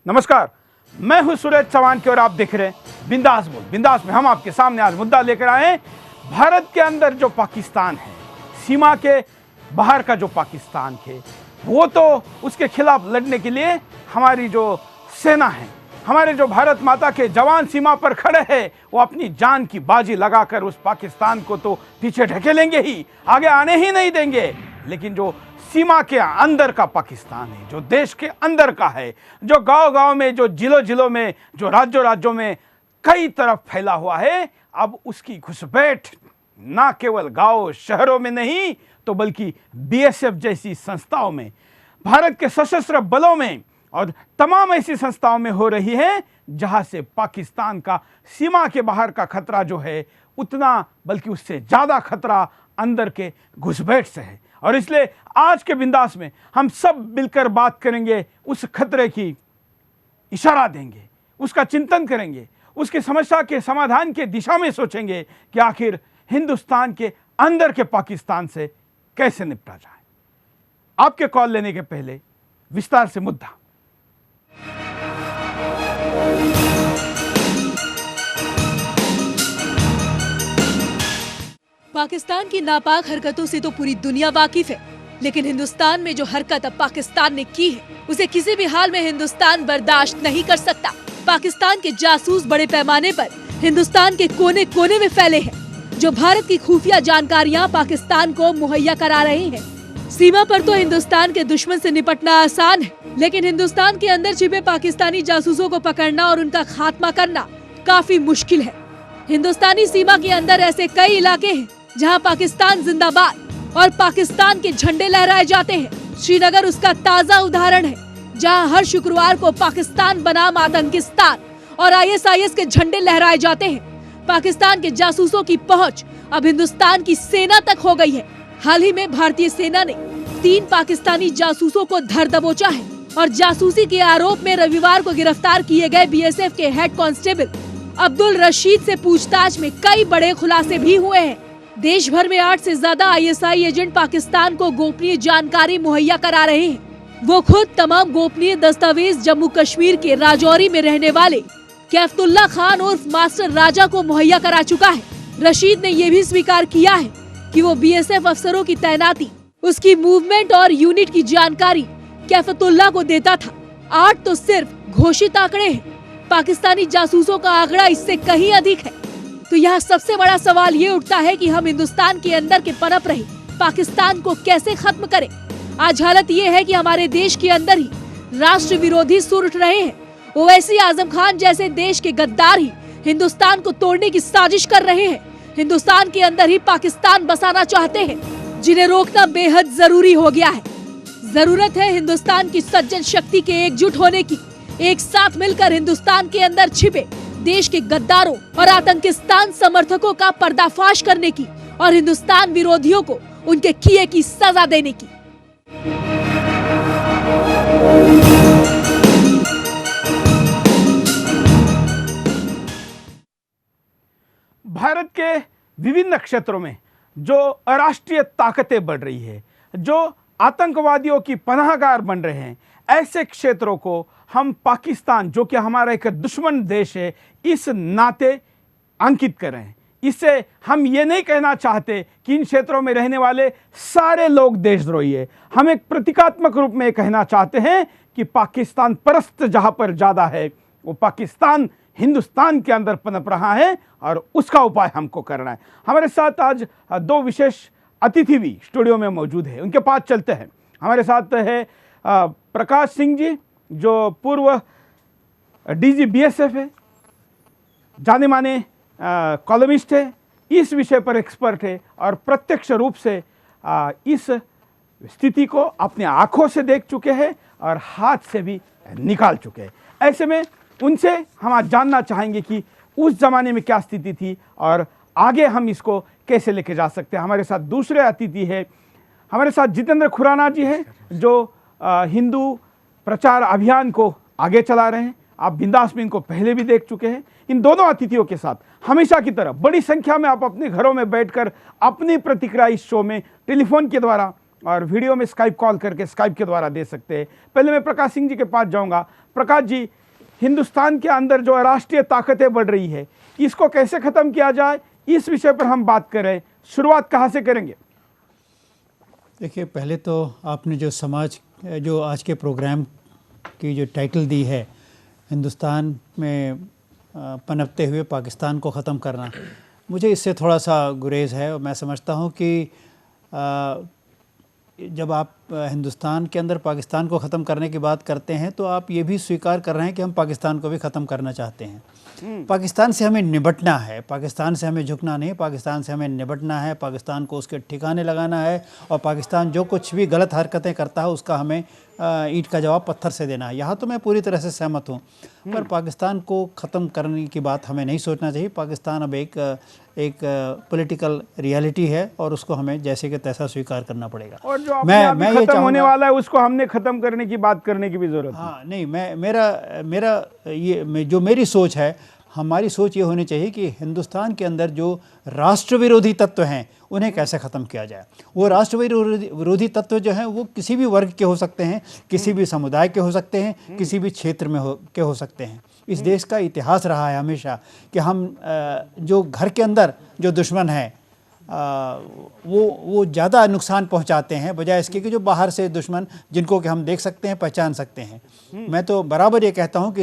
नमस्कार, मैं हूं सुरेश चौहान की और आप देख रहे हैं बिंदास बोल। बिंदास में हम आपके सामने आज मुद्दा लेकर आए हैं भारत के अंदर जो पाकिस्तान है, सीमा के बाहर का जो पाकिस्तान है, वो तो उसके खिलाफ लड़ने के लिए हमारी जो सेना है, हमारे जो भारत माता के जवान सीमा पर खड़े हैं, वो अपनी जान की बाजी लगाकर उस पाकिस्तान को तो पीछे ढकेलेंगे ही, आगे आने ही नहीं देंगे। लेकिन जो सीमा के अंदर का पाकिस्तान है, जो देश के अंदर का है, जो गांव-गांव में, जो जिलों में, जो राज्यों में कई तरफ फैला हुआ है, अब उसकी घुसपैठ ना केवल गांव शहरों में नहीं तो बल्कि बीएसएफ जैसी संस्थाओं में, भारत के सशस्त्र बलों में और तमाम ऐसी संस्थाओं में हो रही है जहां से पाकिस्तान का सीमा के बाहर का खतरा जो है उतना बल्कि उससे ज्यादा खतरा अंदर के घुसपैठ से है। और इसलिए आज के बिंदास में हम सब मिलकर बात करेंगे, उस खतरे की इशारा देंगे, उसका चिंतन करेंगे, उसकी समस्या के समाधान के दिशा में सोचेंगे कि आखिर हिंदुस्तान के अंदर के पाकिस्तान से कैसे निपटा जाए। आपके कॉल लेने के पहले विस्तार से मुद्दा। पाकिस्तान की नापाक हरकतों से तो पूरी दुनिया वाकिफ है, लेकिन हिंदुस्तान में जो हरकत अब पाकिस्तान ने की है उसे किसी भी हाल में हिंदुस्तान बर्दाश्त नहीं कर सकता। पाकिस्तान के जासूस बड़े पैमाने पर हिंदुस्तान के कोने कोने में फैले हैं, जो भारत की खुफिया जानकारियां पाकिस्तान को मुहैया करा रहे हैं। सीमा पर तो हिंदुस्तान के दुश्मन से निपटना आसान है, लेकिन हिंदुस्तान के अंदर छिपे पाकिस्तानी जासूसों को पकड़ना और उनका खात्मा करना काफी मुश्किल है। हिंदुस्तानी सीमा के अंदर ऐसे कई इलाके हैं जहां पाकिस्तान जिंदाबाद और पाकिस्तान के झंडे लहराए जाते हैं। श्रीनगर उसका ताजा उदाहरण है, जहां हर शुक्रवार को पाकिस्तान बनाम आतंकिस्तान और आईएसआईएस के झंडे लहराए जाते हैं। पाकिस्तान के जासूसों की पहुंच अब हिंदुस्तान की सेना तक हो गई है। हाल ही में भारतीय सेना ने 3 पाकिस्तानी जासूसों को धर दबोचा है और जासूसी के आरोप में रविवार को गिरफ्तार किए गए बीएसएफ के हेड कांस्टेबल अब्दुल रशीद से पूछताछ में कई बड़े खुलासे भी हुए हैं। देश भर में 8 से ज्यादा आईएसआई एजेंट पाकिस्तान को गोपनीय जानकारी मुहैया करा रहे हैं। वो खुद तमाम गोपनीय दस्तावेज जम्मू कश्मीर के राजौरी में रहने वाले कैफतुल्ला खान उर्फ मास्टर राजा को मुहैया करा चुका है। रशीद ने ये भी स्वीकार किया है कि वो बीएसएफ अफसरों की तैनाती, उसकी मूवमेंट और यूनिट की जानकारी कैफतुल्ला को देता था। 8 तो सिर्फ घोषित आंकड़े हैं, पाकिस्तानी जासूसों का आंकड़ा इससे कहीं अधिक है। तो यहाँ सबसे बड़ा सवाल ये उठता है कि हम हिंदुस्तान के अंदर के पनप रहे पाकिस्तान को कैसे खत्म करें। आज हालत ये है कि हमारे देश के अंदर ही राष्ट्र विरोधी सुर उठ रहे हैं। ओवैसी आजम खान जैसे देश के गद्दार ही हिंदुस्तान को तोड़ने की साजिश कर रहे हैं। हिंदुस्तान के अंदर ही पाकिस्तान बसाना चाहते हैं, जिन्हें रोकना बेहद जरूरी हो गया है। जरूरत है हिंदुस्तान की सज्जन शक्ति के एकजुट होने की, एक साथ मिलकर हिंदुस्तान के अंदर छिपे देश के गद्दारों और आतंकिस्तान समर्थकों का पर्दाफाश करने की और हिंदुस्तान विरोधियों को उनके किए की सजा देने की। भारत के विभिन्न क्षेत्रों में जो अराष्ट्रीय ताकतें बढ़ रही है, जो आतंकवादियों की पनाहगार बन रहे हैं, ऐसे क्षेत्रों को हम पाकिस्तान, जो कि हमारा एक दुश्मन देश है, इस नाते अंकित कर रहे हैं। इससे हम ये नहीं कहना चाहते कि इन क्षेत्रों में रहने वाले सारे लोग देशद्रोही है। हम एक प्रतीकात्मक रूप में कहना चाहते हैं कि पाकिस्तान परस्त जहां पर ज्यादा है, वो पाकिस्तान हिंदुस्तान के अंदर पनप रहा है और उसका उपाय हमको करना है। हमारे साथ आज 2 विशेष अतिथि भी स्टूडियो में मौजूद है, उनके पास चलते हैं। हमारे साथ है प्रकाश सिंह जी, जो पूर्व डीजी बीएसएफ है, जाने माने कॉलमिस्ट है, इस विषय पर एक्सपर्ट है और प्रत्यक्ष रूप से इस स्थिति को अपने आंखों से देख चुके हैं और हाथ से भी निकाल चुके हैं। ऐसे में उनसे हम आज जानना चाहेंगे कि उस जमाने में क्या स्थिति थी और आगे हम इसको कैसे लेके जा सकते हैं। हमारे साथ दूसरे अतिथि है, हमारे साथ जितेंद्र खुराना जी है, जो हिंदू प्रचार अभियान को आगे चला रहे हैं। आप बिंदास में इनको पहले भी देख चुके हैं। इन दोनों अतिथियों के साथ हमेशा की तरह बड़ी संख्या में आप अपने घरों में बैठकर अपनी प्रतिक्रिया इस शो में टेलीफोन के द्वारा और वीडियो में स्काइप कॉल करके स्काइप के द्वारा दे सकते हैं। पहले मैं प्रकाश सिंह जी के पास जाऊंगा। प्रकाश जी, हिंदुस्तान के अंदर जो राष्ट्रीय ताकतें बढ़ रही है, इसको कैसे खत्म किया जाए, इस विषय पर हम बात करें। शुरुआत कहाँ से करेंगे? देखिए, पहले तो आपने जो आज के प्रोग्राम की जो टाइटल दी है, हिंदुस्तान में पनपते हुए पाकिस्तान को ख़त्म करना, मुझे इससे थोड़ा सा गुरेज है। और मैं समझता हूँ कि जब आप हिंदुस्तान के अंदर पाकिस्तान को ख़त्म करने की बात करते हैं तो आप ये भी स्वीकार कर रहे हैं कि हम पाकिस्तान को भी ख़त्म करना चाहते हैं। पाकिस्तान से हमें निपटना है, पाकिस्तान से हमें झुकना नहीं, पाकिस्तान से हमें निपटना है, पाकिस्तान को उसके ठिकाने लगाना है। और पाकिस्तान जो कुछ भी गलत हरकतें करता है उसका हमें ईंट का जवाब पत्थर से देना है। यहाँ तो मैं पूरी तरह से सहमत हूँ, पर पाकिस्तान को ख़त्म करने की बात हमें नहीं सोचना चाहिए। पाकिस्तान अब एक पॉलिटिकल रियलिटी है और उसको हमें जैसे कि तैसा स्वीकार करना पड़ेगा। और जो मैं खत्म होने वाला है उसको हमने खत्म करने की बात करने की भी जरूरत है। हाँ, नहीं, मेरी सोच है, हमारी सोच ये होनी चाहिए कि हिंदुस्तान के अंदर जो राष्ट्र विरोधी तत्व हैं उन्हें कैसे ख़त्म किया जाए। वो राष्ट्र विरोधी तत्व जो हैं वो किसी भी वर्ग के हो सकते हैं, किसी भी समुदाय के हो सकते हैं, किसी भी क्षेत्र में हो सकते हैं। इस देश का इतिहास रहा है हमेशा कि हम जो घर के अंदर जो दुश्मन है वो ज़्यादा नुकसान पहुंचाते हैं बजाय इसके कि जो बाहर से दुश्मन जिनको कि हम देख सकते हैं, पहचान सकते हैं। मैं तो बराबर ये कहता हूं कि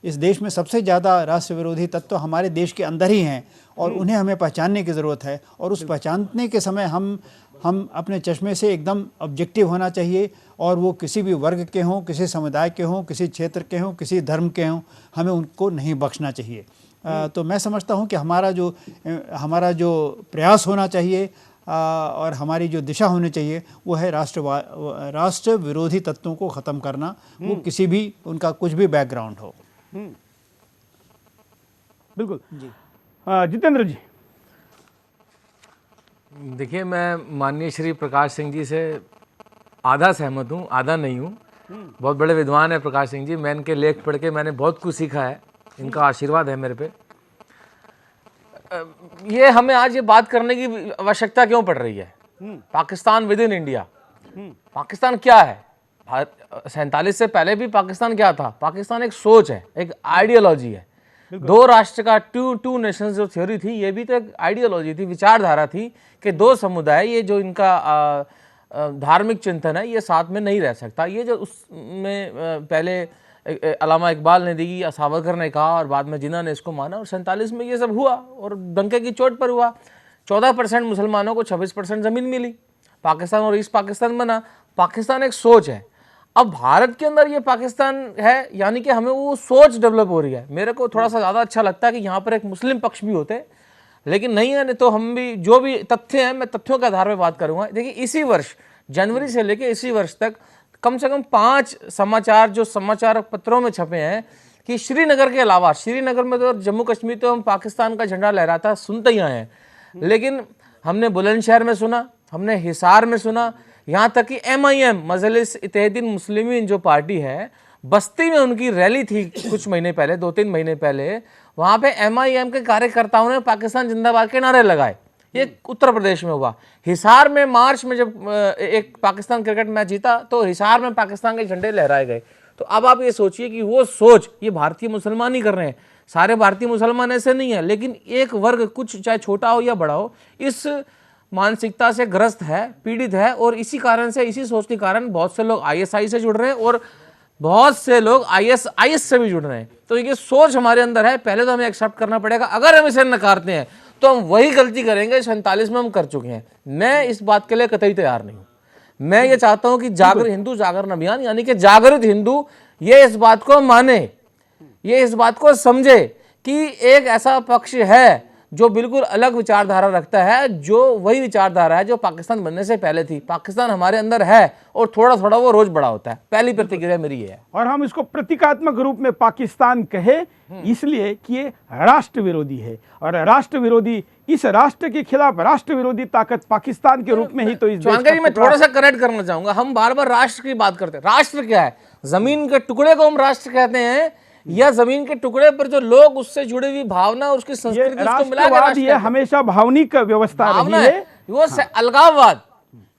इस देश में सबसे ज़्यादा राष्ट्र विरोधी तत्व हमारे देश के अंदर ही हैं और उन्हें हमें पहचानने की ज़रूरत है। और उस पहचानने के समय हम अपने चश्मे से एकदम ऑब्जेक्टिव होना चाहिए, और वो किसी भी वर्ग के हों, किसी समुदाय के हों, किसी क्षेत्र के हों, किसी धर्म के हों, हमें उनको नहीं बख्शना चाहिए। तो मैं समझता हूं कि हमारा जो प्रयास होना चाहिए और हमारी जो दिशा होनी चाहिए वो है राष्ट्र विरोधी तत्वों को ख़त्म करना, वो किसी भी उनका कुछ भी बैकग्राउंड हो। बिल्कुल जी। जितेंद्र जी, देखिए, मैं माननीय श्री प्रकाश सिंह जी से आधा सहमत हूँ, आधा नहीं हूँ। बहुत बड़े विद्वान है प्रकाश सिंह जी, मैं इनके लेख पढ़ के मैंने बहुत कुछ सीखा है, इनका आशीर्वाद है मेरे पे। ये हमें आज ये बात करने की आवश्यकता क्यों पड़ रही है? Pakistan with in India. Pakistan क्या है? 47 से पहले भी पाकिस्तान क्या था? पाकिस्तान एक सोच है, एक आइडियोलॉजी है। दो राष्ट्र का टू नेशंस जो थ्योरी थी, ये भी तो एक आइडियोलॉजी थी, विचारधारा थी कि दो समुदाय, ये जो इनका धार्मिक चिंतन है, ये साथ में नहीं रह सकता। ये जो उसमें पहले अलामा इकबाल ने दी, सावरकर ने कहा और बाद में जिन्ना ने इसको माना, और 47 में ये सब हुआ और डंके की चोट पर हुआ। 14% मुसलमानों को 26% ज़मीन मिली, पाकिस्तान और ईस्ट पाकिस्तान बना। पाकिस्तान एक सोच है। अब भारत के अंदर ये पाकिस्तान है, यानी कि हमें वो सोच डेवलप हो रही है। मेरे को थोड़ा सा ज़्यादा अच्छा लगता है कि यहाँ पर एक मुस्लिम पक्ष भी होते, लेकिन नहीं है। नहीं तो हम भी जो भी तथ्य हैं, मैं तथ्यों के आधार पर बात करूँगा। देखिए, इसी वर्ष जनवरी से लेकर इसी वर्ष तक कम से कम 5 समाचार जो समाचार पत्रों में छपे हैं कि श्रीनगर के अलावा, श्रीनगर में तो जम्मू कश्मीर तो हम पाकिस्तान का झंडा लहराता सुनते ही आए हैं, लेकिन हमने बुलंदशहर में सुना, हमने हिसार में सुना, यहाँ तक कि MIM मजलिस इत्तेहादुल मुस्लिमीन जो पार्टी है, बस्ती में उनकी रैली थी कुछ महीने पहले, 2-3 महीने पहले। वहाँ पे MIM के कार्यकर्ताओं ने पाकिस्तान जिंदाबाद के नारे लगाए। ये उत्तर प्रदेश में हुआ। हिसार में मार्च में जब एक पाकिस्तान क्रिकेट मैच जीता तो हिसार में पाकिस्तान के झंडे लहराए गए। तो अब आप ये सोचिए कि वो सोच ये भारतीय मुसलमान ही कर रहे हैं। सारे भारतीय मुसलमान ऐसे नहीं है, लेकिन एक वर्ग, कुछ चाहे छोटा हो या बड़ा हो, इस मानसिकता से ग्रस्त है, पीड़ित है, और इसी कारण से, इसी सोच के कारण बहुत से लोग ISI से जुड़ रहे हैं और बहुत से लोग IS से भी जुड़ रहे हैं। तो ये सोच हमारे अंदर है, पहले तो हमें एक्सेप्ट करना पड़ेगा। अगर हम इसे नकारते हैं तो हम वही गलती करेंगे 47 में हम कर चुके हैं। मैं इस बात के लिए कतई तैयार नहीं हूँ। मैं ये चाहता हूँ कि हिंदू जागरण अभियान, यानी कि जागृत हिंदू ये इस बात को माने, ये इस बात को समझे कि एक ऐसा पक्ष है जो बिल्कुल अलग विचारधारा रखता है, जो वही विचारधारा है जो पाकिस्तान बनने से पहले थी। पाकिस्तान हमारे अंदर है और थोड़ा थोड़ा वो रोज बड़ा होता है। पहली प्रतिक्रिया मेरी ये है। और हम इसको प्रतीकात्मक रूप में पाकिस्तान कहे इसलिए कि ये राष्ट्र विरोधी है, और राष्ट्र विरोधी, इस राष्ट्र के खिलाफ राष्ट्र विरोधी ताकत पाकिस्तान के रूप में ही तो इस देश का मैं थोड़ा सा करेक्ट करना चाहूंगा। हम बार बार राष्ट्र की बात करते हैं। राष्ट्र क्या है? जमीन के टुकड़े को हम राष्ट्र कहते हैं, या जमीन के टुकड़े पर जो लोग उससे जुड़ी हुई भावना, उसकी संस्कृति, उसको मिला के ये हमेशा भावनिक व्यवस्था रही है। वो अलगाववाद,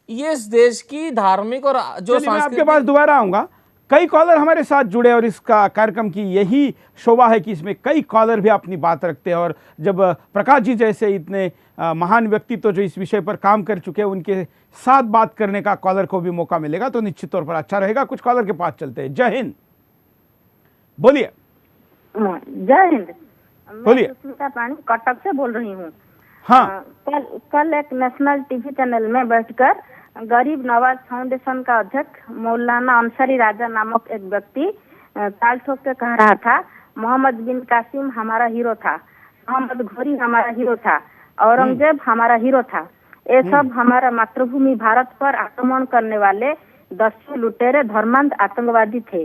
ये इस देश की धार्मिक और जो चलिए, मैं आपके पास दोबारा आऊंगा। कई कॉलर हमारे साथ जुड़े और इसका कार्यक्रम की यही शोभा है कि इसमें कई कॉलर भी अपनी बात रखते हैं, और जब प्रकाश जी जैसे इतने महान व्यक्तित्व जो इस विषय पर काम कर चुके हैं उनके साथ बात करने का कॉलर को भी मौका मिलेगा तो निश्चित तौर पर अच्छा रहेगा। कुछ कॉलर के पास चलते हैं। जय हिंद, बोलिए। जय हिंद। बोलिए। मैं सुष्मिता पानी कटक से बोल रही हूँ। हाँ, कल एक नेशनल टीवी चैनल में बैठकर गरीब नवाज फाउंडेशन का अध्यक्ष मौलाना अंसारी राजा नामक एक व्यक्ति ताल ठोक के कह रहा था, मोहम्मद बिन कासिम हमारा हीरो था, मोहम्मद घोरी हमारा हीरो था, औरंगजेब हमारा हीरो था। ये सब हमारा मातृभूमि भारत पर आक्रमण करने वाले 10 लुटेरे धर्मांध आतंकवादी थे।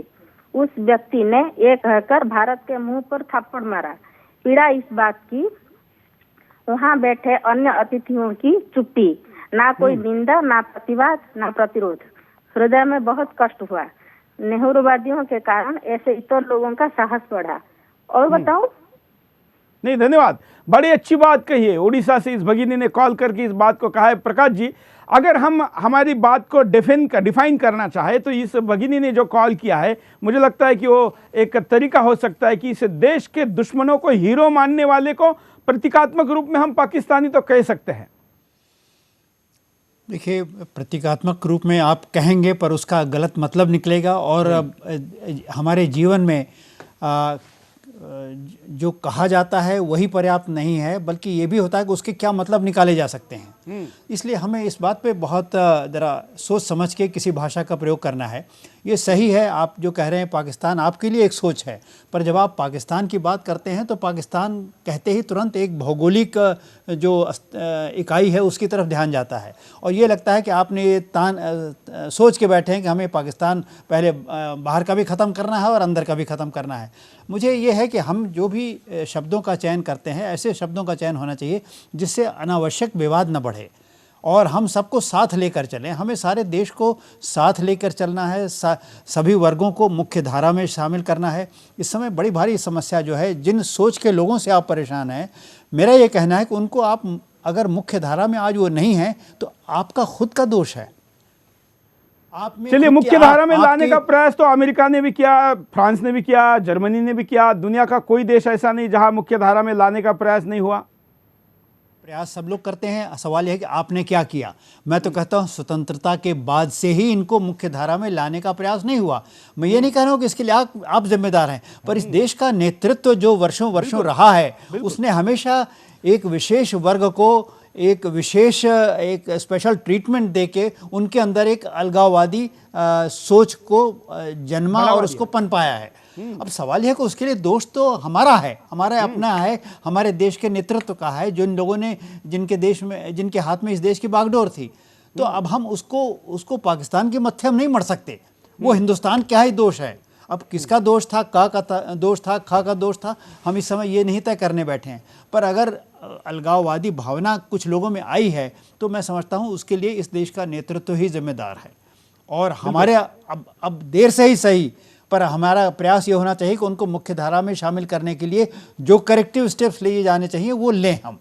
उस व्यक्ति ने ये कहकर भारत के मुंह पर थप्पड़ मारा। पीड़ा इस बात की, वहाँ बैठे अन्य अतिथियों की चुप्पी, ना कोई निंदा, ना प्रतिवाद, ना प्रतिरोध। हृदय में बहुत कष्ट हुआ। नेहरूवादियों के कारण ऐसे इतर लोगों का साहस बढ़ा। और बताऊं? नहीं, धन्यवाद, बड़ी अच्छी बात कही है। उड़ीसा से इस भगिनी ने कॉल करके इस बात को कहा है। प्रकाश जी, अगर हम हमारी बात को डिफाइन करना चाहे तो इस भगिनी ने जो कॉल किया है, मुझे लगता है कि वो एक तरीका हो सकता है कि इस देश के दुश्मनों को हीरो मानने वाले को प्रतीकात्मक रूप में हम पाकिस्तानी तो कह सकते हैं। देखिए, प्रतीकात्मक रूप में आप कहेंगे पर उसका गलत मतलब निकलेगा, और हमारे जीवन में जो कहा जाता है वही पर्याप्त नहीं है, बल्कि ये भी होता है कि उसके क्या मतलब निकाले जा सकते हैं। इसलिए हमें इस बात पे बहुत ज़रा सोच समझ के किसी भाषा का प्रयोग करना है। ये सही है, आप जो कह रहे हैं पाकिस्तान आपके लिए एक सोच है, पर जब आप पाकिस्तान की बात करते हैं तो पाकिस्तान कहते ही तुरंत एक भौगोलिक जो इकाई है उसकी तरफ ध्यान जाता है, और ये लगता है कि आपने ये सोच के बैठे हैं कि हमें पाकिस्तान पहले बाहर का भी ख़त्म करना है और अंदर का भी ख़त्म करना है। मुझे ये है कि हम जो भी शब्दों का चयन करते हैं, ऐसे शब्दों का चयन होना चाहिए जिससे अनावश्यक विवाद न बढ़े, और हम सबको साथ लेकर चलें। हमें सारे देश को साथ लेकर चलना है, सभी वर्गों को मुख्य धारा में शामिल करना है। इस समय बड़ी भारी समस्या जो है, जिन सोच के लोगों से आप परेशान हैं, मेरा ये कहना है कि उनको आप अगर मुख्य धारा में आज वो नहीं है तो आपका खुद का दोष है। चलिए, मुख्य धारा में लाने का प्रयास तो अमेरिका ने भी किया, फ्रांस ने भी किया, जर्मनी ने भी किया। दुनिया का कोई देश ऐसा नहीं जहां मुख्य धारा में लाने का प्रयास नहीं हुआ। प्रयास सब लोग करते हैं। सवाल यह है कि आपने क्या किया। मैं तो कहता हूं स्वतंत्रता के बाद से ही इनको मुख्य धारा में लाने का प्रयास नहीं हुआ। मैं ये नहीं कह रहा हूं कि इसके लिए आप जिम्मेदार हैं, पर इस देश का नेतृत्व जो वर्षों वर्षों रहा है, उसने हमेशा एक विशेष वर्ग को एक स्पेशल ट्रीटमेंट देके उनके अंदर एक अलगाववादी सोच को जन्मा और उसको पनपाया है। अब सवाल है कि उसके लिए दोष तो हमारा है, हमारा अपना है, हमारे देश के नेतृत्व का है, जिन लोगों ने जिनके हाथ में इस देश की बागडोर थी। तो अब हम उसको पाकिस्तान के मत्थे हम नहीं मर सकते। वो हिंदुस्तान क्या ही दोष है। अब किसका दोष था, का दोष था, खा का दोष था, हम इस समय ये नहीं तय करने बैठे हैं। पर अगर अलगाववादी भावना कुछ लोगों में आई है तो मैं समझता हूँ उसके लिए इस देश का नेतृत्व ही जिम्मेदार है। और हमारे अब देर से ही सही, पर हमारा प्रयास ये होना चाहिए कि उनको मुख्य धारा में शामिल करने के लिए जो करेक्टिव स्टेप्स लिए जाने चाहिए वो लें हम।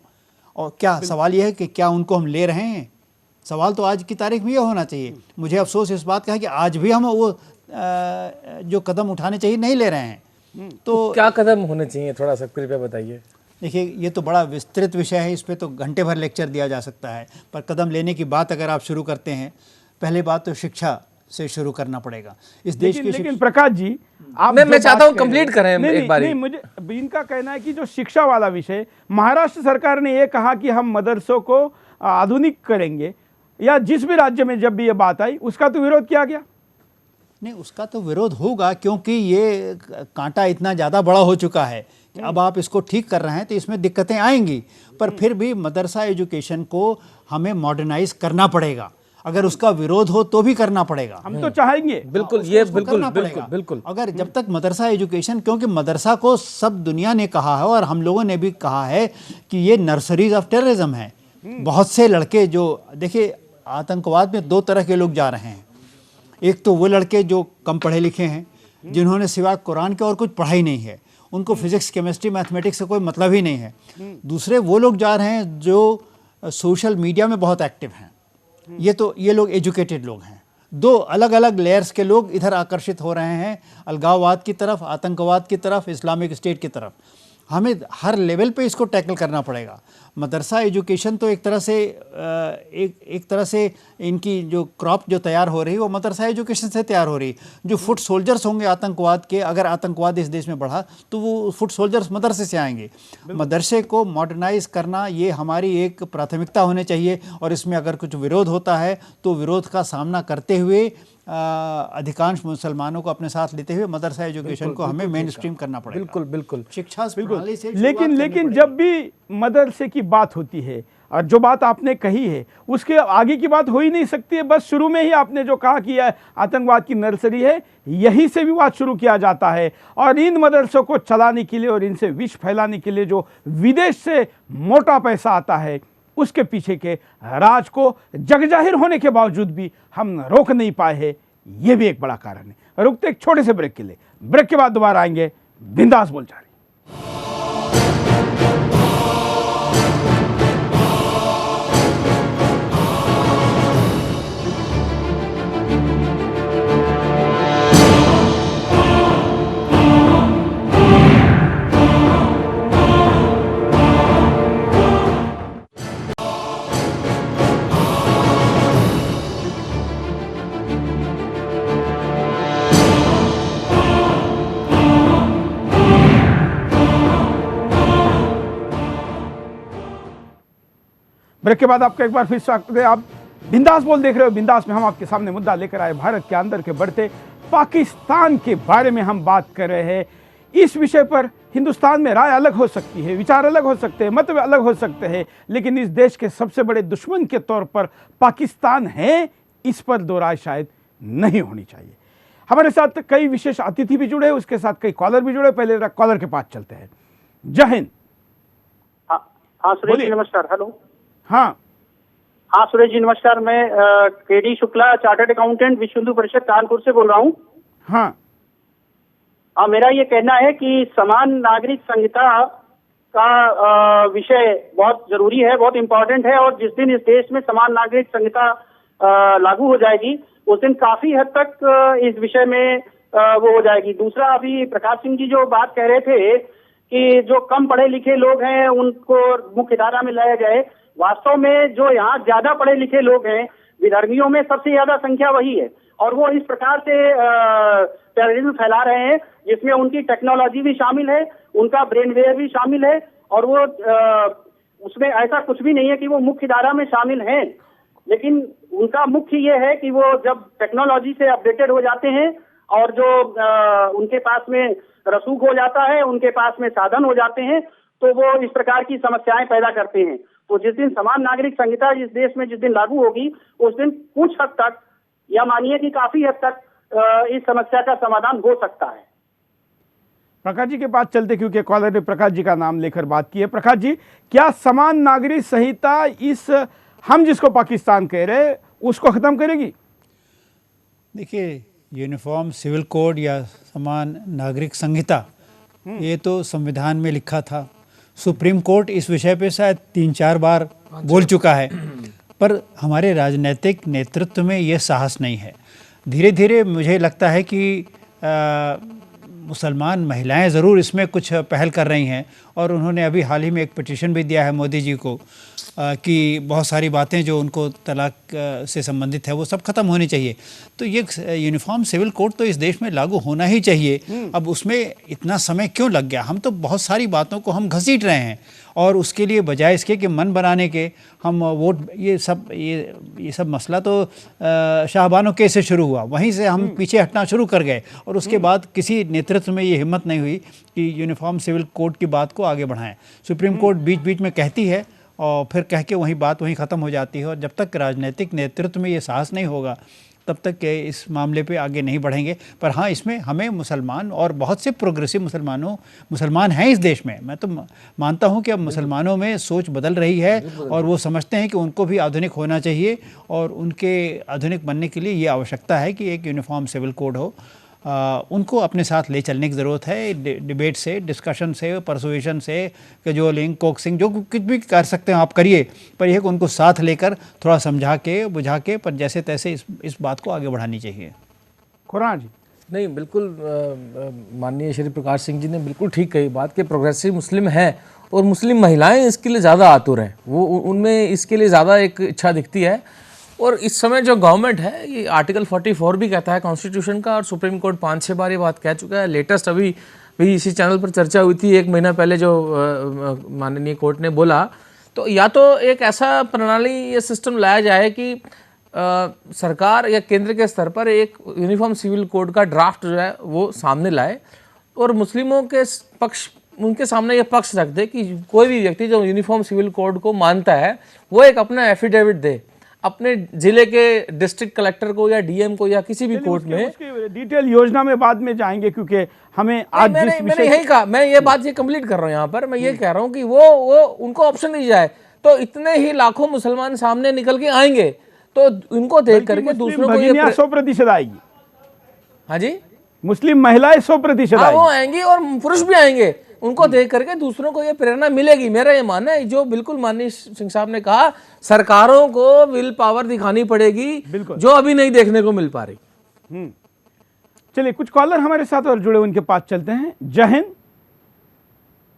और क्या सवाल ये है कि क्या उनको हम ले रहे हैं? सवाल तो आज की तारीख में ये होना चाहिए। मुझे अफसोस इस बात का है कि आज भी हम वो जो कदम उठाने चाहिए नहीं ले रहे हैं। तो क्या कदम होने चाहिए, थोड़ा सा कृपया बताइए। देखिए, ये तो बड़ा विस्तृत विषय है, इस पे तो घंटे भर लेक्चर दिया जा सकता है। पर कदम लेने की बात अगर आप शुरू करते हैं, पहले बात तो शिक्षा से शुरू करना पड़ेगा इस देश की। लेकिन प्रकाश जी, मैं चाहता हूं कंप्लीट करें एक बार। नहीं, मुझे इनका कहना है कि जो शिक्षा वाला विषय, महाराष्ट्र सरकार ने यह कहा कि हम मदरसों को आधुनिक करेंगे, या जिस भी राज्य में जब भी ये बात आई उसका तो विरोध किया गया। नहीं, उसका तो विरोध होगा क्योंकि ये कांटा इतना ज़्यादा बड़ा हो चुका है कि अब आप इसको ठीक कर रहे हैं तो इसमें दिक्कतें आएंगी। पर फिर भी मदरसा एजुकेशन को हमें मॉडर्नाइज करना पड़ेगा। अगर उसका विरोध हो तो भी करना पड़ेगा। हम तो चाहेंगे, बिल्कुल, ये बिल्कुल। अगर जब तक मदरसा एजुकेशन, क्योंकि मदरसा को सब दुनिया ने कहा है और हम लोगों ने भी कहा है कि ये नर्सरीज ऑफ टेररिज्म है। बहुत से लड़के जो, देखिए, आतंकवाद में 2 तरह के लोग जा रहे हैं। एक तो वो लड़के जो कम पढ़े लिखे हैं, जिन्होंने सिवाय कुरान के और कुछ पढ़ाई नहीं है, उनको फिजिक्स, केमिस्ट्री, मैथमेटिक्स से कोई मतलब ही नहीं है। दूसरे वो लोग जा रहे हैं जो सोशल मीडिया में बहुत एक्टिव हैं ये लोग एजुकेटेड लोग हैं। दो अलग अलग लेयर्स के लोग इधर आकर्षित हो रहे हैं, अलगाववाद की तरफ, आतंकवाद की तरफ, इस्लामिक स्टेट की तरफ। हमें हर लेवल पे इसको टैकल करना पड़ेगा। मदरसा एजुकेशन तो एक तरह से इनकी जो क्रॉप जो तैयार हो रही है वो मदरसा एजुकेशन से तैयार हो रही। जो फुट सोल्जर्स होंगे आतंकवाद के, अगर आतंकवाद इस देश में बढ़ा तो वो फुट सोल्जर्स मदरसे से आएंगे। मदरसे को मॉडर्नाइज करना ये हमारी एक प्राथमिकता होनी चाहिए, और इसमें अगर कुछ विरोध होता है तो विरोध का सामना करते हुए अधिकांश मुसलमानों को अपने साथ लेते हुए मदरसा एजुकेशन को हमें मेन स्ट्रीम करना पड़ेगा। बिल्कुल बिल्कुल शिक्षा प्रणाली से लेकिन जब भी मदरसे की बात होती है, और जो बात आपने कही है उसके आगे की बात हो ही नहीं सकती है। बस शुरू में ही आपने जो कहा कि यह आतंकवाद की नर्सरी है, यहीं से विवाद शुरू किया जाता है। और इन मदरसों को चलाने के लिए और इनसे विष फैलाने के लिए जो विदेश से मोटा पैसा आता है, उसके पीछे के राज को जगजाहिर होने के बावजूद भी हम रोक नहीं पाए हैं। यह भी एक बड़ा कारण है। रुकते एक छोटे से ब्रेक के लिए, ब्रेक के बाद दोबारा आएंगे बिंदास बोल जारी। ब्रेक के बाद आपका एक बार फिर स्वागत है। आप बिंदास बोल देख रहे हो। बिंदास में हम आपके सामने मुद्दा लेकर आए भारत के अंदर के बढ़ते पाकिस्तान के बारे में हम बात कर रहे हैं। इस विषय पर हिंदुस्तान में राय अलग हो सकती है, विचार अलग हो सकते हैं, मत अलग हो सकते हैं, लेकिन इस देश के सबसे बड़े दुश्मन के तौर पर पाकिस्तान है, इस पर दो राय शायद नहीं होनी चाहिए। हमारे साथ कई विशेष अतिथि भी जुड़े, उसके साथ कई कॉलर भी जुड़े। पहले कॉलर के पास चलते हैं। जय हिंद। हाँ सुरेश जी नमस्कार। हेलो। हाँ सुरेश जी नमस्कार। मैं केडी शुक्ला, चार्टर्ड अकाउंटेंट, विश्व हिंदू परिषद कानपुर से बोल रहा हूँ। हाँ, मेरा ये कहना है कि समान नागरिक संहिता का विषय बहुत जरूरी है, बहुत इम्पोर्टेंट है, और जिस दिन इस देश में समान नागरिक संहिता लागू हो जाएगी उस दिन काफी हद तक इस विषय में वो हो जाएगी। दूसरा, अभी प्रकाश सिंह जी जो बात कह रहे थे कि जो कम पढ़े लिखे लोग हैं उनको मुख्य धारा में लाया जाए, वास्तव में जो यहाँ ज्यादा पढ़े लिखे लोग हैं, विधर्मियों में सबसे ज्यादा संख्या वही है, और वो इस प्रकार से टेररिज्म फैला रहे हैं जिसमें उनकी टेक्नोलॉजी भी शामिल है, उनका ब्रेनवेयर भी शामिल है, और वो उसमें ऐसा कुछ भी नहीं है कि वो मुख्य धारा में शामिल हैं, लेकिन उनका मुख्य ये है कि वो जब टेक्नोलॉजी से अपडेटेड हो जाते हैं और जो उनके पास में रसूख हो जाता है, उनके पास में साधन हो जाते हैं, तो वो इस प्रकार की समस्याएं पैदा करते हैं। तो जिस दिन समान नागरिक संहिता इस देश में जिस दिन लागू होगी उस दिन कुछ हद तक, या मानिए कि काफी हद तक इस समस्या का समाधान हो सकता है। प्रकाश जी के पास चलते, क्योंकि कॉलर ने प्रकाश जी का नाम लेकर बात की है। प्रकाश जी, क्या समान नागरिक संहिता इस हम जिसको पाकिस्तान कह रहे हैं उसको खत्म करेगी? देखिए, यूनिफॉर्म सिविल कोड या समान नागरिक संहिता ये तो संविधान में लिखा था। सुप्रीम कोर्ट इस विषय पे शायद 3-4 बार बोल चुका है, पर हमारे राजनीतिक नेतृत्व में ये साहस नहीं है। धीरे धीरे मुझे लगता है कि मुसलमान महिलाएं ज़रूर इसमें कुछ पहल कर रही हैं, और उन्होंने अभी हाल ही में एक पिटीशन भी दिया है मोदी जी को कि बहुत सारी बातें जो उनको तलाक से संबंधित है वो सब खत्म होनी चाहिए। तो ये यूनिफॉर्म सिविल कोड तो इस देश में लागू होना ही चाहिए। अब उसमें इतना समय क्यों लग गया? हम तो बहुत सारी बातों को हम घसीट रहे हैं, और उसके लिए बजाय इसके कि मन बनाने के हम वोट, ये सब मसला तो शाहबानो केस से शुरू हुआ, वहीं से हम पीछे हटना शुरू कर गए, और उसके बाद किसी नेतृत्व में ये हिम्मत नहीं हुई कि यूनिफॉर्म सिविल कोड की बात को आगे बढ़ाएं। सुप्रीम कोर्ट बीच बीच में कहती है और फिर कह के वही बात वहीं ख़त्म हो जाती है, और जब तक राजनीतिक नेतृत्व में ये साहस नहीं होगा तब तक के इस मामले पे आगे नहीं बढ़ेंगे। पर हाँ, इसमें हमें मुसलमान और बहुत से प्रोग्रेसिव मुसलमान हैं इस देश में। मैं तो मानता हूँ कि अब मुसलमानों में सोच बदल रही है, और वो समझते हैं कि उनको भी आधुनिक होना चाहिए, और उनके आधुनिक बनने के लिए ये आवश्यकता है कि एक यूनिफॉर्म सिविल कोड हो। उनको अपने साथ ले चलने की ज़रूरत है। डिबेट से, डिस्कशन से, परसुएशन से, कैजुअलिंग, कोक्सिंग, जो कुछ भी कर सकते हैं आप करिए, पर यह कि उनको साथ लेकर थोड़ा समझा के, बुझा के, पर जैसे तैसे इस बात को आगे बढ़ानी चाहिए। खुराना जी। नहीं, बिल्कुल माननीय श्री प्रकाश सिंह जी ने बिल्कुल ठीक कही बात कि प्रोग्रेसिव मुस्लिम है और मुस्लिम महिलाएं इसके लिए ज़्यादा आतुर हैं, वो उनमें इसके लिए ज़्यादा एक इच्छा दिखती है। और इस समय जो गवर्नमेंट है, ये आर्टिकल 44 भी कहता है कॉन्स्टिट्यूशन का, और सुप्रीम कोर्ट 5-6 बार ये बात कह चुका है। लेटेस्ट अभी भी इसी चैनल पर चर्चा हुई थी 1 महीना पहले, जो माननीय कोर्ट ने बोला, तो या तो एक ऐसा प्रणाली या सिस्टम लाया जाए कि सरकार या केंद्र के स्तर पर एक यूनिफॉर्म सिविल कोड का ड्राफ्ट जो है वो सामने लाए और मुस्लिमों के पक्ष, उनके सामने ये पक्ष रख दे कि कोई भी व्यक्ति जो यूनिफॉर्म सिविल कोड को मानता है वो एक अपना एफिडेविट दे अपने जिले के डिस्ट्रिक्ट कलेक्टर को या डीएम को या किसी भी कोर्ट में। उसकी डिटेल योजना में बाद में जाएंगे, क्योंकि हमें आज मैंने यही कहा, मैं ये बात ये कंप्लीट कर रहा हूँ यहाँ पर, मैं ये कह रहा हूँ कि वो उनको ऑप्शन दी जाए, तो इतने ही लाखों मुसलमान सामने निकल के आएंगे, तो इनको देख करके दूसरों को ये 100% आएगी। हाँ जी, मुस्लिम महिलाएं 100% आएंगी, वो आएंगी और पुरुष भी आएंगे, उनको देख करके दूसरों को ये प्रेरणा मिलेगी। मेरा ये मानना है, जो बिल्कुल माननीय सिंह साहब ने कहा, सरकारों को विल पावर दिखानी पड़ेगी, जो अभी नहीं देखने को मिल पा रही। चलिए, कुछ कॉलर हमारे साथ और जुड़े, उनके पास चलते हैं। जय हिंद।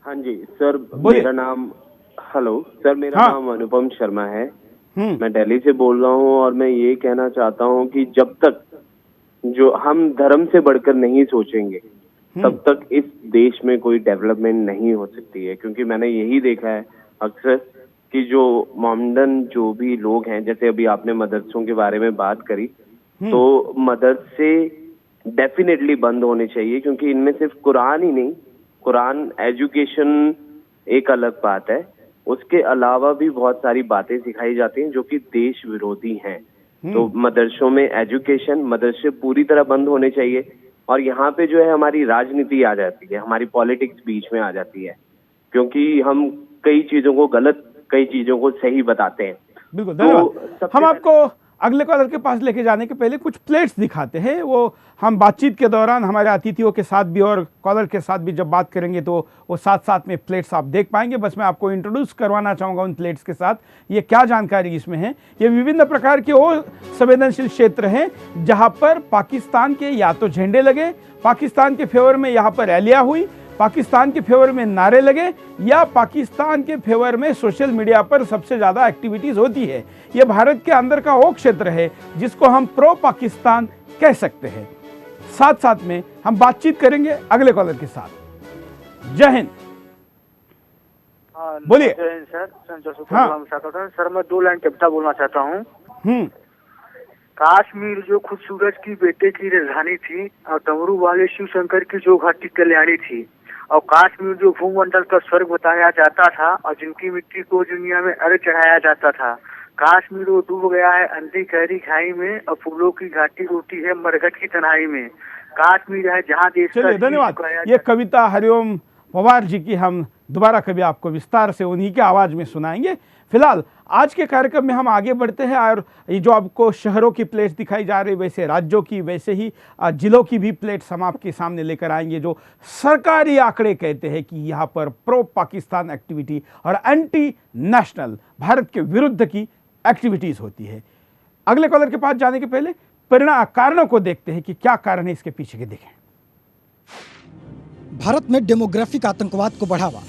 हाँ जी सर, मेरा नाम नाम अनुपम शर्मा है। मैं दिल्ली से बोल रहा हूँ और मैं ये कहना चाहता हूँ कि जब तक जो हम धर्म से बढ़कर नहीं सोचेंगे तब तक इस देश में कोई डेवलपमेंट नहीं हो सकती है। क्योंकि मैंने यही देखा है अक्सर कि जो मोमडन जो भी लोग हैं, जैसे अभी आपने मदरसों के बारे में बात करी, तो मदरसे डेफिनेटली बंद होने चाहिए, क्योंकि इनमें सिर्फ कुरान ही नहीं, कुरान एजुकेशन एक अलग बात है, उसके अलावा भी बहुत सारी बातें सिखाई जाती हैं जो कि देश विरोधी हैं। तो मदरसों में एजुकेशन, मदरसे पूरी तरह बंद होने चाहिए। और यहाँ पे जो है हमारी राजनीति आ जाती है, हमारी पॉलिटिक्स बीच में आ जाती है, क्योंकि हम कई चीजों को गलत, कई चीजों को सही बताते हैं। बिल्कुल, धन्यवाद। हम आपको अगले कॉलर के पास लेके जाने के पहले कुछ प्लेट्स दिखाते हैं। वो हम बातचीत के दौरान हमारे अतिथियों के साथ भी और कॉलर के साथ भी जब बात करेंगे तो वो साथ साथ में प्लेट्स आप देख पाएंगे। बस मैं आपको इंट्रोड्यूस करवाना चाहूँगा उन प्लेट्स के साथ, ये क्या जानकारी इसमें है। ये विभिन्न प्रकार के वो संवेदनशील क्षेत्र हैं जहाँ पर पाकिस्तान के या तो झंडे लगे, पाकिस्तान के फेवर में यहाँ पर रैलियाँ हुई, पाकिस्तान के फेवर में नारे लगे, या पाकिस्तान के फेवर में सोशल मीडिया पर सबसे ज़्यादा एक्टिविटीज़ होती है। ये भारत के अंदर का वो क्षेत्र है जिसको हम प्रो पाकिस्तान कह सकते हैं। साथ साथ में हम बातचीत करेंगे अगले कॉलर के साथ। जय हिंद। बोलिए। जय हिंद सर, सर मैं 2 लाइन कविता बोलना चाहता हूँ। काश्मीर जो खुद सूरज की बेटे की राजधानी थी और डमरू वाले शिव शंकर की जो घाटी कल्याणी थी, और काश्मीर जो भूमंडल का स्वर्ग बताया जाता था और जिनकी मिट्टी को दुनिया में अर्घ चढ़ाया जाता था। काश्मीर वो डूब गया है अंधी गहरी खाई में और फूलों की घाटी उठी है मरघट की तन्हाई में। काश्मीर है जहाँ देश का। चलिए, धन्यवाद। ये कविता हरिओम पवार जी की हम दोबारा कभी आपको विस्तार से उन्हीं की आवाज में सुनाएंगे। फिलहाल आज के कार्यक्रम में हम आगे बढ़ते हैं और ये जो आपको शहरों की प्लेट्स दिखाई जा रही, वैसे राज्यों की, वैसे ही जिलों की भी प्लेट्स हम आपके सामने लेकर आएंगे, जो सरकारी आंकड़े कहते हैं कि यहाँ पर प्रो पाकिस्तान एक्टिविटी और एंटी नेशनल, भारत के विरुद्ध की एक्टिविटीज होती है। अगले कॉलर के पास जाने के पहले कारणों को देखते हैं कि क्या कारण है इसके पीछे के। देखें, भारत में डेमोग्राफिक आतंकवाद को बढ़ावा।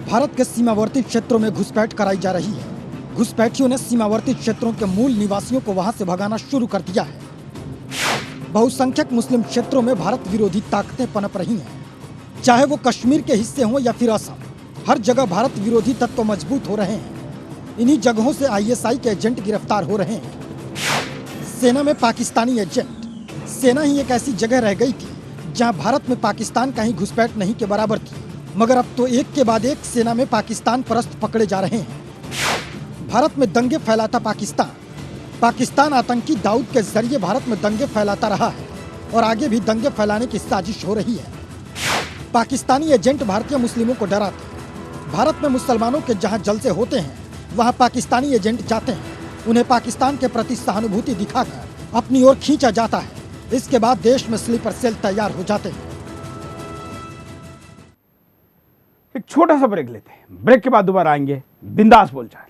भारत के सीमावर्ती क्षेत्रों में घुसपैठ कराई जा रही है। घुसपैठियों ने सीमावर्ती क्षेत्रों के मूल निवासियों को वहां से भगाना शुरू कर दिया है। बहुसंख्यक मुस्लिम क्षेत्रों में भारत विरोधी ताकतें पनप रही हैं, चाहे वो कश्मीर के हिस्से हों या फिर असम। हर जगह भारत विरोधी तत्व मजबूत हो रहे हैं। इन्हीं जगहों से ISI के एजेंट गिरफ्तार हो रहे हैं। सेना में पाकिस्तानी एजेंट। सेना ही एक ऐसी जगह रह गई थी जहां भारत में पाकिस्तान का ही घुसपैठ नहीं के बराबर थी, मगर अब तो एक के बाद एक सेना में पाकिस्तान परस्त पकड़े जा रहे हैं। भारत में दंगे फैलाता पाकिस्तान। पाकिस्तान आतंकी दाऊद के जरिए भारत में दंगे फैलाता रहा है और आगे भी दंगे फैलाने की साजिश हो रही है। पाकिस्तानी एजेंट भारतीय मुस्लिमों को डराते हैं। भारत में मुसलमानों के जहां जलसे होते हैं वहां पाकिस्तानी एजेंट जाते हैं। उन्हें पाकिस्तान के प्रति सहानुभूति दिखाकर अपनी ओर खींचा जाता है। इसके बाद देश में स्लीपर सेल तैयार हो जाते हैं। एक छोटा सा ब्रेक लेते हैं, ब्रेक के बाद दोबारा आएंगे बिंदास बोलचाल।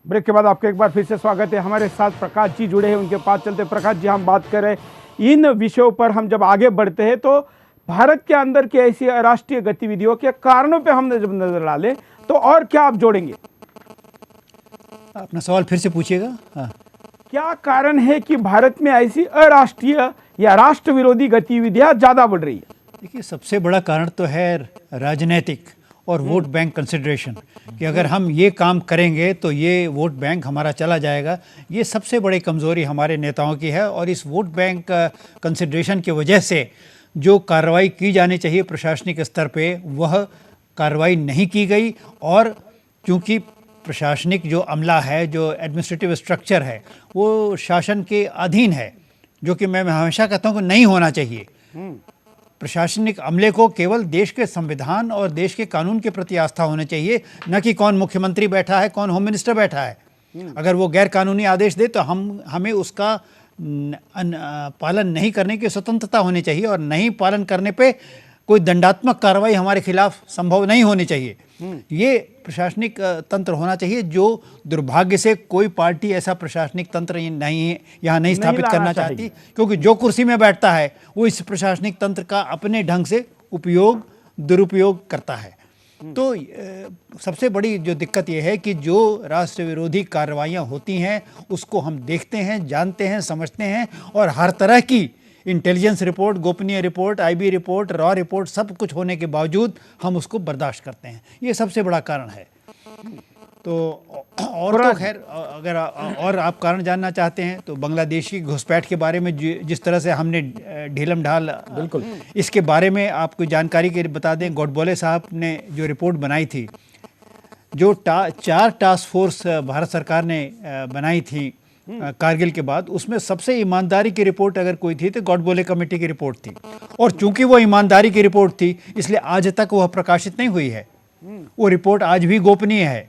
ब्रेक के बाद आपका एक बार फिर से स्वागत है। हमारे साथ प्रकाश जी जुड़े हैं, उनके पास चलते। प्रकाश जी, हम बात कर रहे हैं इन विषयों पर। हम जब आगे बढ़ते हैं तो भारत के अंदर की ऐसी राष्ट्रीय गतिविधियों के कारणों पे हम जब नजर डालें तो और क्या आप जोड़ेंगे? अपना सवाल फिर से पूछिएगा। हाँ, क्या कारण है कि भारत में ऐसी अराष्ट्रीय या राष्ट्र विरोधी गतिविधियां ज्यादा बढ़ रही है? देखिए, सबसे बड़ा कारण तो है राजनीतिक और वोट बैंक कंसिडरेशन, कि अगर हम ये काम करेंगे तो ये वोट बैंक हमारा चला जाएगा। ये सबसे बड़ी कमज़ोरी हमारे नेताओं की है, और इस वोट बैंक कंसिडरेशन की वजह से जो कार्रवाई की जानी चाहिए प्रशासनिक स्तर पे वह कार्रवाई नहीं की गई। और चूँकि प्रशासनिक जो अमला है, जो एडमिनिस्ट्रेटिव स्ट्रक्चर है, वो शासन के अधीन है, जो कि मैं हमेशा कहता हूँ कि नहीं होना चाहिए। प्रशासनिक अमले को केवल देश के संविधान और देश के कानून के प्रति आस्था होनी चाहिए, न कि कौन मुख्यमंत्री बैठा है, कौन होम मिनिस्टर बैठा है। अगर वो गैर कानूनी आदेश दे तो हमें उसका पालन नहीं करने की स्वतंत्रता होनी चाहिए, और नहीं पालन करने पे कोई दंडात्मक कार्रवाई हमारे खिलाफ संभव नहीं होनी चाहिए। ये प्रशासनिक तंत्र होना चाहिए, जो दुर्भाग्य से कोई पार्टी ऐसा प्रशासनिक तंत्र यहाँ नहीं स्थापित करना चाहती, क्योंकि जो कुर्सी में बैठता है वो इस प्रशासनिक तंत्र का अपने ढंग से दुरुपयोग करता है। तो सबसे बड़ी जो दिक्कत ये है कि जो राष्ट्र विरोधी कार्रवाइयाँ होती हैं उसको हम देखते हैं, जानते हैं, समझते हैं, और हर तरह की इंटेलिजेंस रिपोर्ट, गोपनीय report, IB report, raw report, सब कुछ होने के बावजूद हम उसको बर्दाश्त करते हैं। ये सबसे बड़ा कारण है। तो और तो खैर, अगर और आप कारण जानना चाहते हैं तो बांग्लादेश की घुसपैठ के बारे में जिस तरह से हमने ढीलम ढाल, बिल्कुल इसके बारे में आपको जानकारी के बता दें। गोडबोले साहब ने जो रिपोर्ट बनाई थी, जो 4 टास्क फोर्स भारत सरकार ने बनाई थी कारगिल के बाद, उसमें सबसे ईमानदारी की रिपोर्ट अगर कोई थी तो गोडबोले कमेटी की रिपोर्ट थी। और चूंकि वो ईमानदारी की रिपोर्ट थी, इसलिए आज तक वह प्रकाशित नहीं हुई है। वो रिपोर्ट आज भी गोपनीय है,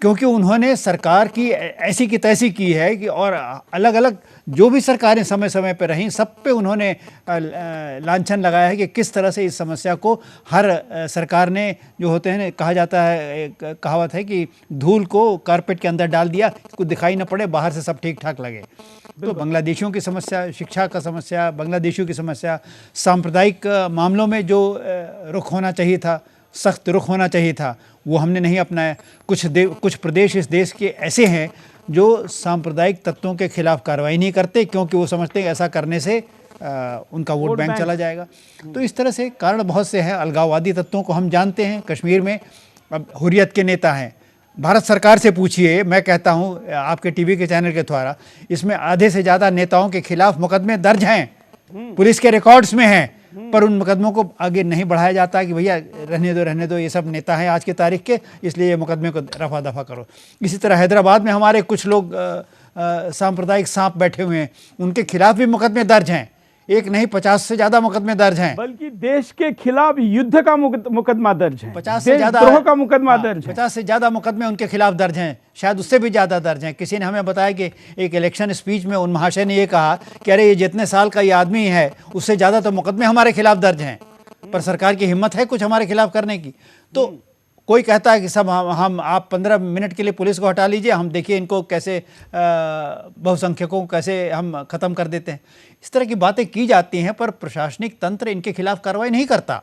क्योंकि उन्होंने सरकार की ऐसी की तैसी की है कि, और अलग अलग जो भी सरकारें समय समय पर रहीं, सब पे उन्होंने लांछन लगाया है कि किस तरह से इस समस्या को हर सरकार ने, जो होते हैं, कहा जाता है, एक कहावत है कि धूल को कारपेट के अंदर डाल दिया, इसको दिखाई न पड़े, बाहर से सब ठीक ठाक लगे। तो बांग्लादेशियों की समस्या, शिक्षा का समस्या, बांग्लादेशियों की समस्या, सांप्रदायिक मामलों में जो रुख होना चाहिए था, सख्त रुख होना चाहिए था, वो हमने नहीं अपनाया। कुछ प्रदेश इस देश के ऐसे हैं जो सांप्रदायिक तत्वों के खिलाफ कार्रवाई नहीं करते, क्योंकि वो समझते हैं ऐसा करने से उनका वोट बैंक चला जाएगा। तो इस तरह से कारण बहुत से हैं। अलगाववादी तत्वों को हम जानते हैं। कश्मीर में अब हुर्रियत के नेता हैं, भारत सरकार से पूछिए, मैं कहता हूँ आपके टीवी के चैनल के द्वारा, इसमें आधे से ज़्यादा नेताओं के खिलाफ मुकदमे दर्ज हैं, पुलिस के रिकॉर्ड्स में हैं, पर उन मुकदमों को आगे नहीं बढ़ाया जाता कि भैया रहने दो, ये सब नेता हैं आज के तारीख के, इसलिए ये मुकदमे को रफा दफा करो। इसी तरह हैदराबाद में हमारे कुछ लोग सांप्रदायिक सांप बैठे हुए हैं, उनके खिलाफ भी मुकदमे दर्ज हैं। एक नहीं, 50 से ज्यादा मुकदमे दर्ज हैं। बल्कि देश के खिलाफ युद्ध का मुकदमा दर्ज है, 50 से ज्यादा द्रोह का मुकदमा दर्ज है, 50 से ज्यादा मुकदमे उनके खिलाफ दर्ज हैं, शायद उससे भी ज्यादा दर्ज हैं। किसी ने हमें बताया कि एक इलेक्शन स्पीच में उन महाशय ने ये कहा कि अरे ये जितने साल का ये आदमी है उससे ज्यादा तो मुकदमे हमारे खिलाफ दर्ज हैं, पर सरकार की हिम्मत है कुछ हमारे खिलाफ करने की। तो कोई कहता है कि सब हम आप 15 मिनट के लिए पुलिस को हटा लीजिए, हम देखिए इनको कैसे बहुसंख्यकों को कैसे हम ख़त्म कर देते हैं। इस तरह की बातें की जाती हैं, पर प्रशासनिक तंत्र इनके खिलाफ कार्रवाई नहीं करता।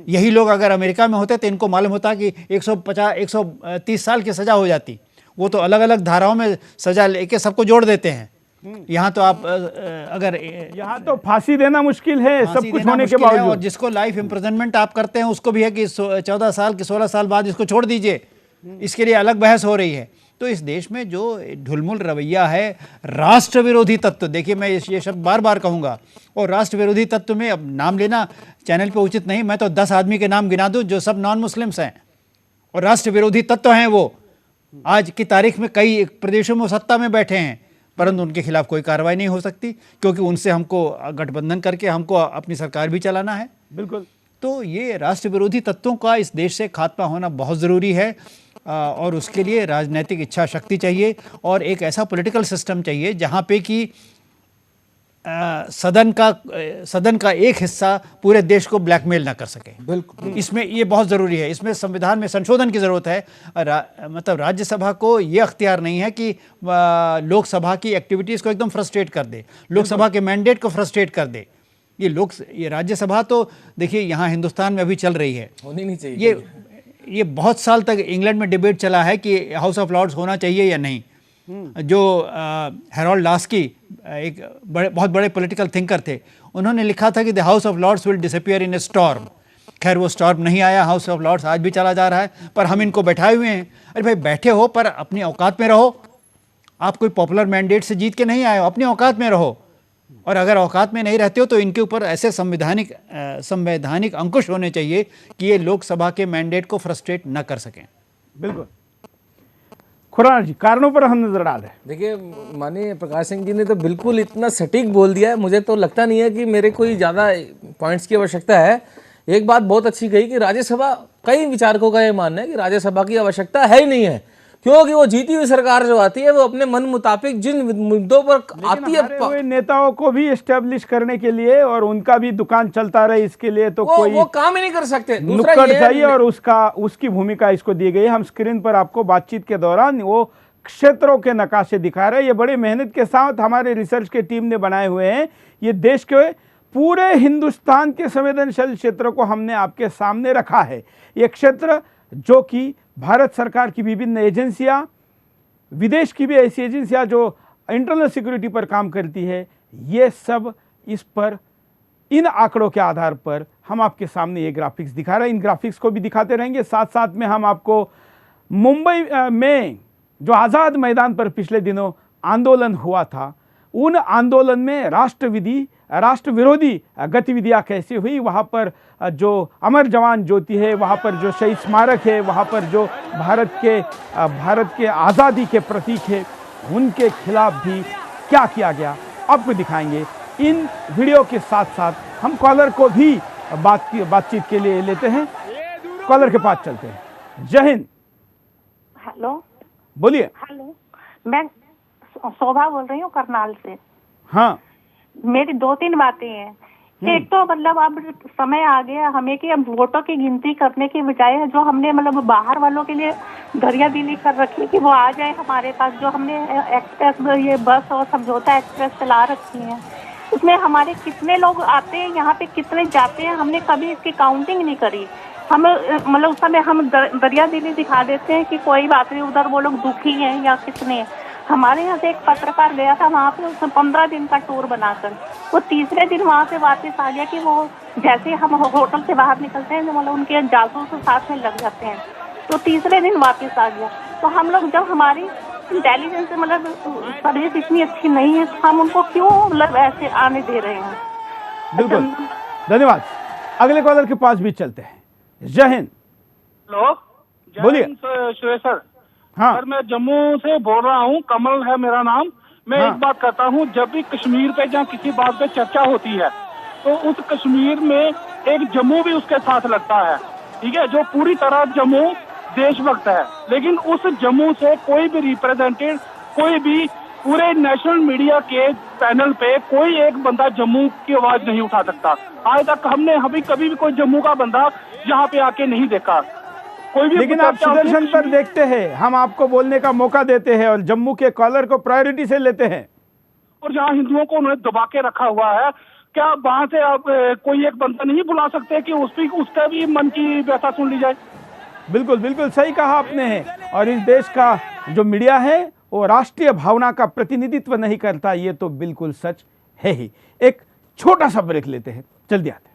यही लोग अगर अमेरिका में होते तो इनको मालूम होता कि 130 साल की सज़ा हो जाती। वो तो अलग अलग धाराओं में सज़ा लेके सबको जोड़ देते हैं, यहाँ तो आप अगर यहाँ तो फांसी देना मुश्किल है, सब कुछ होने के और बावजूद। जिसको लाइफ इम्प्रिजनमेंट आप करते हैं उसको भी है कि 14 साल कि 16 साल बाद इसको छोड़ दीजिए, इसके लिए अलग बहस हो रही है। तो इस देश में जो ढुलमुल रवैया है, राष्ट्र विरोधी तत्व, देखिए मैं ये शब्द बार बार कहूँगा, और राष्ट्र विरोधी तत्व में अब नाम लेना चैनल पे उचित नहीं, मैं तो 10 आदमी के नाम गिना दूँ जो सब नॉन मुस्लिम्स हैं और राष्ट्र विरोधी तत्व हैं। वो आज की तारीख में कई प्रदेशों में सत्ता में बैठे हैं, परंतु उनके खिलाफ कोई कार्रवाई नहीं हो सकती, क्योंकि उनसे हमको गठबंधन करके हमको अपनी सरकार भी चलाना है। बिल्कुल। तो ये राष्ट्र विरोधी तत्वों का इस देश से खात्मा होना बहुत ज़रूरी है, और उसके लिए राजनीतिक इच्छा शक्ति चाहिए और एक ऐसा पॉलिटिकल सिस्टम चाहिए जहाँ पे कि सदन का एक हिस्सा पूरे देश को ब्लैकमेल ना कर सके। बिल्कुल, इसमें ये बहुत ज़रूरी है। इसमें संविधान में संशोधन की ज़रूरत है। मतलब राज्यसभा को ये अख्तियार नहीं है कि लोकसभा की एक्टिविटीज़ को एकदम फ्रस्ट्रेट कर दे, लोकसभा के मैंडेट को फ्रस्ट्रेट कर दे। ये राज्यसभा तो देखिए यहाँ हिंदुस्तान में अभी चल रही है, होनी नहीं चाहिए। ये बहुत साल तक इंग्लैंड में डिबेट चला है कि हाउस ऑफ लॉर्ड्स होना चाहिए या नहीं। जो हैरोल्ड लास्की एक बहुत बड़े पॉलिटिकल थिंकर थे, उन्होंने लिखा था कि the House of Lords will disappear in a storm. खैर वो स्टॉर्म नहीं आया, हाउस ऑफ लॉर्ड्स आज भी चला जा रहा है, पर हम इनको बैठाए हुए हैं। अरे भाई बैठे हो पर अपनी औकात में रहो। आप कोई पॉपुलर मैंडेट से जीत के नहीं आए हो, अपनी औकात में रहो। और अगर औकात में नहीं रहते हो तो इनके ऊपर ऐसे संवैधानिक अंकुश होने चाहिए कि ये लोकसभा के मैंडेट को फ्रस्ट्रेट न कर सकें। बिल्कुल। खुराना जी, कारणों पर हम नजर डाल रहे हैं। देखिए माननीय प्रकाश सिंह जी ने तो बिल्कुल इतना सटीक बोल दिया है, मुझे तो लगता नहीं है कि मेरे कोई ज़्यादा पॉइंट्स की आवश्यकता है। एक बात बहुत अच्छी कही कि राज्यसभा, कई विचारकों का ये मानना है कि राज्यसभा की आवश्यकता है ही नहीं है, क्योंकि वो जीती हुई सरकार जो आती है वो अपने मन मुताबिक जिन मुद्दों पर आती है, हारे हुए नेताओं को भी एस्टेब्लिश करने के लिए और उनका भी दुकान चलता रहे इसके लिए तो वो काम ही नहीं कर सकते। नुक्कड़ चाहिए और उसकी भूमिका इसको दी गई है। हम स्क्रीन पर आपको बातचीत के दौरान वो क्षेत्रों के नकाशे दिखा रहे हैं। ये बड़ी मेहनत के साथ हमारे रिसर्च के टीम ने बनाए हुए हैं। ये देश के पूरे हिंदुस्तान के संवेदनशील क्षेत्रों को हमने आपके सामने रखा है। ये क्षेत्र जो कि भारत सरकार की विभिन्न एजेंसियां, विदेश की भी ऐसी एजेंसियां जो इंटरनल सिक्योरिटी पर काम करती है, ये सब इस पर इन आंकड़ों के आधार पर हम आपके सामने ये ग्राफिक्स दिखा रहे हैं। इन ग्राफिक्स को भी दिखाते रहेंगे। साथ साथ में हम आपको मुंबई में जो आज़ाद मैदान पर पिछले दिनों आंदोलन हुआ था, उन आंदोलन में राष्ट्र विरोधी गतिविधियां कैसे हुई, वहाँ पर जो अमर जवान ज्योति है, वहाँ पर जो शहीद स्मारक है, वहाँ पर जो भारत के आज़ादी के प्रतीक है, उनके खिलाफ भी क्या किया गया आपको दिखाएंगे। इन वीडियो के साथ साथ हम कॉलर को भी बातचीत के लिए लेते हैं। कॉलर के पास चलते हैं। जय हिंद। हेलो, बोलिए। हेलो, मैं शोभा बोल रही हूँ करनाल से। हाँ, मेरी 2-3 बातें हैं। एक तो मतलब अब समय आ गया हमें कि अब वोटों की गिनती करने की बजाय जो हमने मतलब बाहर वालों के लिए दरिया दिली कर रखी है कि वो आ जाए हमारे पास, जो हमने एक्सप्रेस ये बस और समझौता एक्सप्रेस चला रखी है, उसमें हमारे कितने लोग आते हैं, यहाँ पे कितने जाते हैं, हमने कभी इसकी काउंटिंग नहीं करी। हम मतलब उस समय हम दरिया दिली दिखा देते हैं कि कोई बात नहीं, उधर वो लोग दुखी हैं या कितने। हमारे यहाँ से एक पत्रकार गया था वहाँ पे, उसने 15 दिन का टूर बनाकर वो तीसरे दिन वहाँ से वापस आ गया कि वो जैसे हम होटल से बाहर निकलते हैं तो मतलब उनके जासूस साथ में लग जाते हैं, तो तीसरे दिन वापस आ गया। तो हम लोग जब हमारी इंटेलिजेंस मतलब सर्विस इतनी अच्छी नहीं है, हम उनको क्यों मतलब ऐसे आने दे रहे हैं? बिल्कुल, धन्यवाद। अगले कॉलर के पास भी चलते हैं। जय हिंद। हेलो, बोलिए। सुरेश सर। हाँ सर, मैं जम्मू से बोल रहा हूँ, कमल है मेरा नाम। मैं हाँ। एक बात कहता हूँ, जब भी कश्मीर पे या किसी बात पे चर्चा होती है तो उस कश्मीर में एक जम्मू भी उसके साथ लगता है, ठीक है, जो पूरी तरह जम्मू देशभक्त है। लेकिन उस जम्मू से कोई भी रिप्रेजेंटेटिव, कोई भी पूरे नेशनल मीडिया के पैनल पे कोई एक बंदा जम्मू की आवाज नहीं उठा सकता। आज तक हमने कभी भी कोई जम्मू का बंदा यहाँ पे आके नहीं देखा। कोई भी। लेकिन आप सुदर्शन पर देखते हैं, हम आपको बोलने का मौका देते हैं और जम्मू के कॉलर को प्रायोरिटी से लेते हैं। और जहाँ हिंदुओं को उन्होंने दबा के रखा हुआ है, क्या वहां से आप कोई एक बंदा नहीं बुला सकते कि उसका भी मन की व्यथा सुन ली जाए? बिल्कुल बिल्कुल सही कहा आपने है। और इस देश का जो मीडिया है वो राष्ट्रीय भावना का प्रतिनिधित्व नहीं करता, ये तो बिल्कुल सच है ही। एक छोटा सा ब्रेक लेते हैं, जल्दी आते हैं।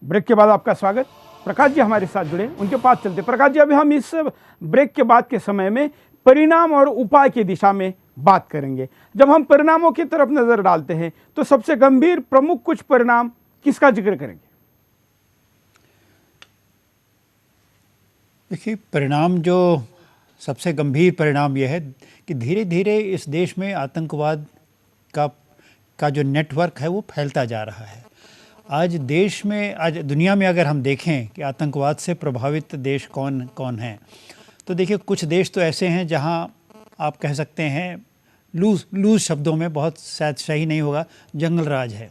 ब्रेक के बाद आपका स्वागत। प्रकाश जी हमारे साथ जुड़े, उनके पास चलते। प्रकाश जी, अभी हम इस ब्रेक के बाद के समय में परिणाम और उपाय की दिशा में बात करेंगे। जब हम परिणामों की तरफ नजर डालते हैं तो सबसे गंभीर प्रमुख कुछ परिणाम किसका जिक्र करेंगे? देखिए, परिणाम जो सबसे गंभीर परिणाम यह है कि धीरे धीरे इस देश में आतंकवाद का जो नेटवर्क है वो फैलता जा रहा है। आज देश में, आज दुनिया में अगर हम देखें कि आतंकवाद से प्रभावित देश कौन कौन हैं, तो देखिए कुछ देश तो ऐसे हैं जहां आप कह सकते हैं लूज शब्दों में, बहुत शायद सही नहीं होगा, जंगल राज है।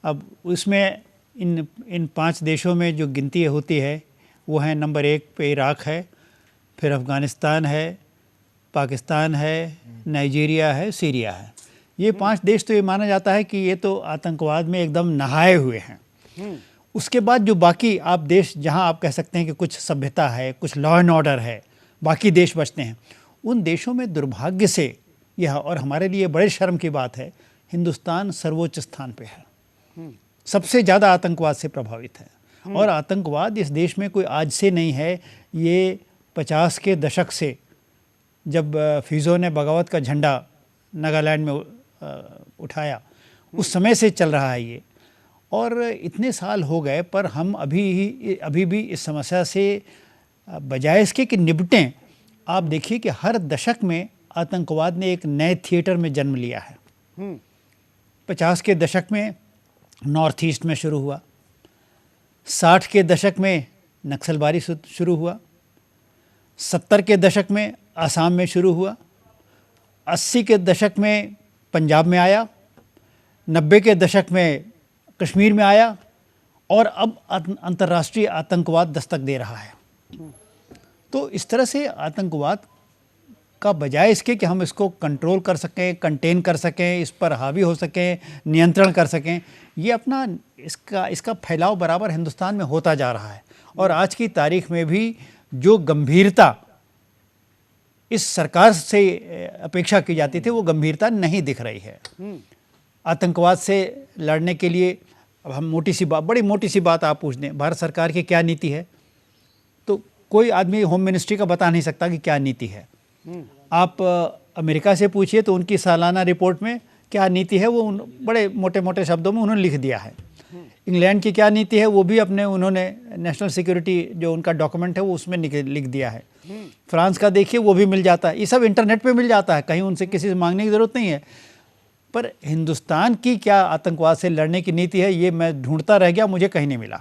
अब उसमें इन 5 देशों में जो गिनती होती है वो है, नंबर 1 पे इराक है, फिर अफ़गानिस्तान है, पाकिस्तान है, नाइजीरिया है, सीरिया है। ये 5 देश तो ये माना जाता है कि ये तो आतंकवाद में एकदम नहाए हुए हैं। उसके बाद जो बाकी आप देश, जहां आप कह सकते हैं कि कुछ सभ्यता है, कुछ लॉ एंड ऑर्डर है, बाकी देश बचते हैं, उन देशों में दुर्भाग्य से यह, और हमारे लिए बड़े शर्म की बात है, हिंदुस्तान सर्वोच्च स्थान पे है, सबसे ज़्यादा आतंकवाद से प्रभावित है। और आतंकवाद इस देश में कोई आज से नहीं है, ये 50 के दशक से, जब फिज़ो ने बगावत का झंडा नागालैंड में उठाया, उस समय से चल रहा है ये। और इतने साल हो गए पर हम अभी भी इस समस्या से, बजाय इसके कि निपटें, आप देखिए कि हर दशक में आतंकवाद ने एक नए थिएटर में जन्म लिया है। 50 के दशक में नॉर्थ ईस्ट में शुरू हुआ, 60 के दशक में नक्सलबारी शुरू हुआ, 70 के दशक में आसाम में शुरू हुआ, 80 के दशक में पंजाब में आया, 90 के दशक में कश्मीर में आया, और अब अंतर्राष्ट्रीय आतंकवाद दस्तक दे रहा है। तो इस तरह से आतंकवाद का, बजाय इसके कि हम इसको कंट्रोल कर सकें, कंटेन कर सकें, इस पर हावी हो सकें, नियंत्रण कर सकें, ये अपना इसका फैलाव बराबर हिंदुस्तान में होता जा रहा है। और आज की तारीख में भी जो गंभीरता इस सरकार से अपेक्षा की जाती थी, वो गंभीरता नहीं दिख रही है। आतंकवाद से लड़ने के लिए, अब हम बड़ी मोटी सी बात आप पूछ दें, भारत सरकार की क्या नीति है, तो कोई आदमी होम मिनिस्ट्री का बता नहीं सकता कि क्या नीति है। आप अमेरिका से पूछिए तो उनकी सालाना रिपोर्ट में क्या नीति है, वो बड़े मोटे मोटे शब्दों में उन्होंने लिख दिया है। इंग्लैंड की क्या नीति है वो भी उन्होंने नेशनल सिक्योरिटी जो उनका डॉक्यूमेंट है वो उसमें लिख दिया है। फ्रांस का देखिए वो भी मिल जाता है, ये सब इंटरनेट पे मिल जाता है, कहीं उनसे किसी से मांगने की ज़रूरत नहीं है। पर हिंदुस्तान की क्या आतंकवाद से लड़ने की नीति है, ये मैं ढूंढता रह गया, मुझे कहीं नहीं मिला।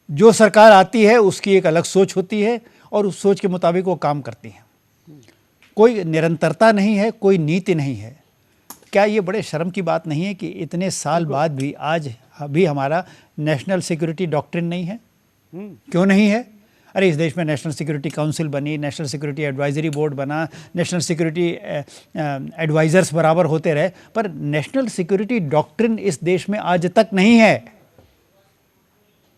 जो सरकार आती है उसकी एक अलग सोच होती है और उस सोच के मुताबिक वो काम करती है, कोई निरंतरता नहीं है, कोई नीति नहीं है। क्या ये बड़े शर्म की बात नहीं है कि इतने साल बाद भी आज अभी हमारा नेशनल सिक्योरिटी डॉक्ट्रिन नहीं है? क्यों नहीं है? अरे इस देश में नेशनल सिक्योरिटी काउंसिल बनी, नेशनल सिक्योरिटी एडवाइजरी बोर्ड बना, नेशनल सिक्योरिटी एडवाइज़र्स बराबर होते रहे, पर नेशनल सिक्योरिटी डॉक्ट्रिन इस देश में आज तक नहीं है।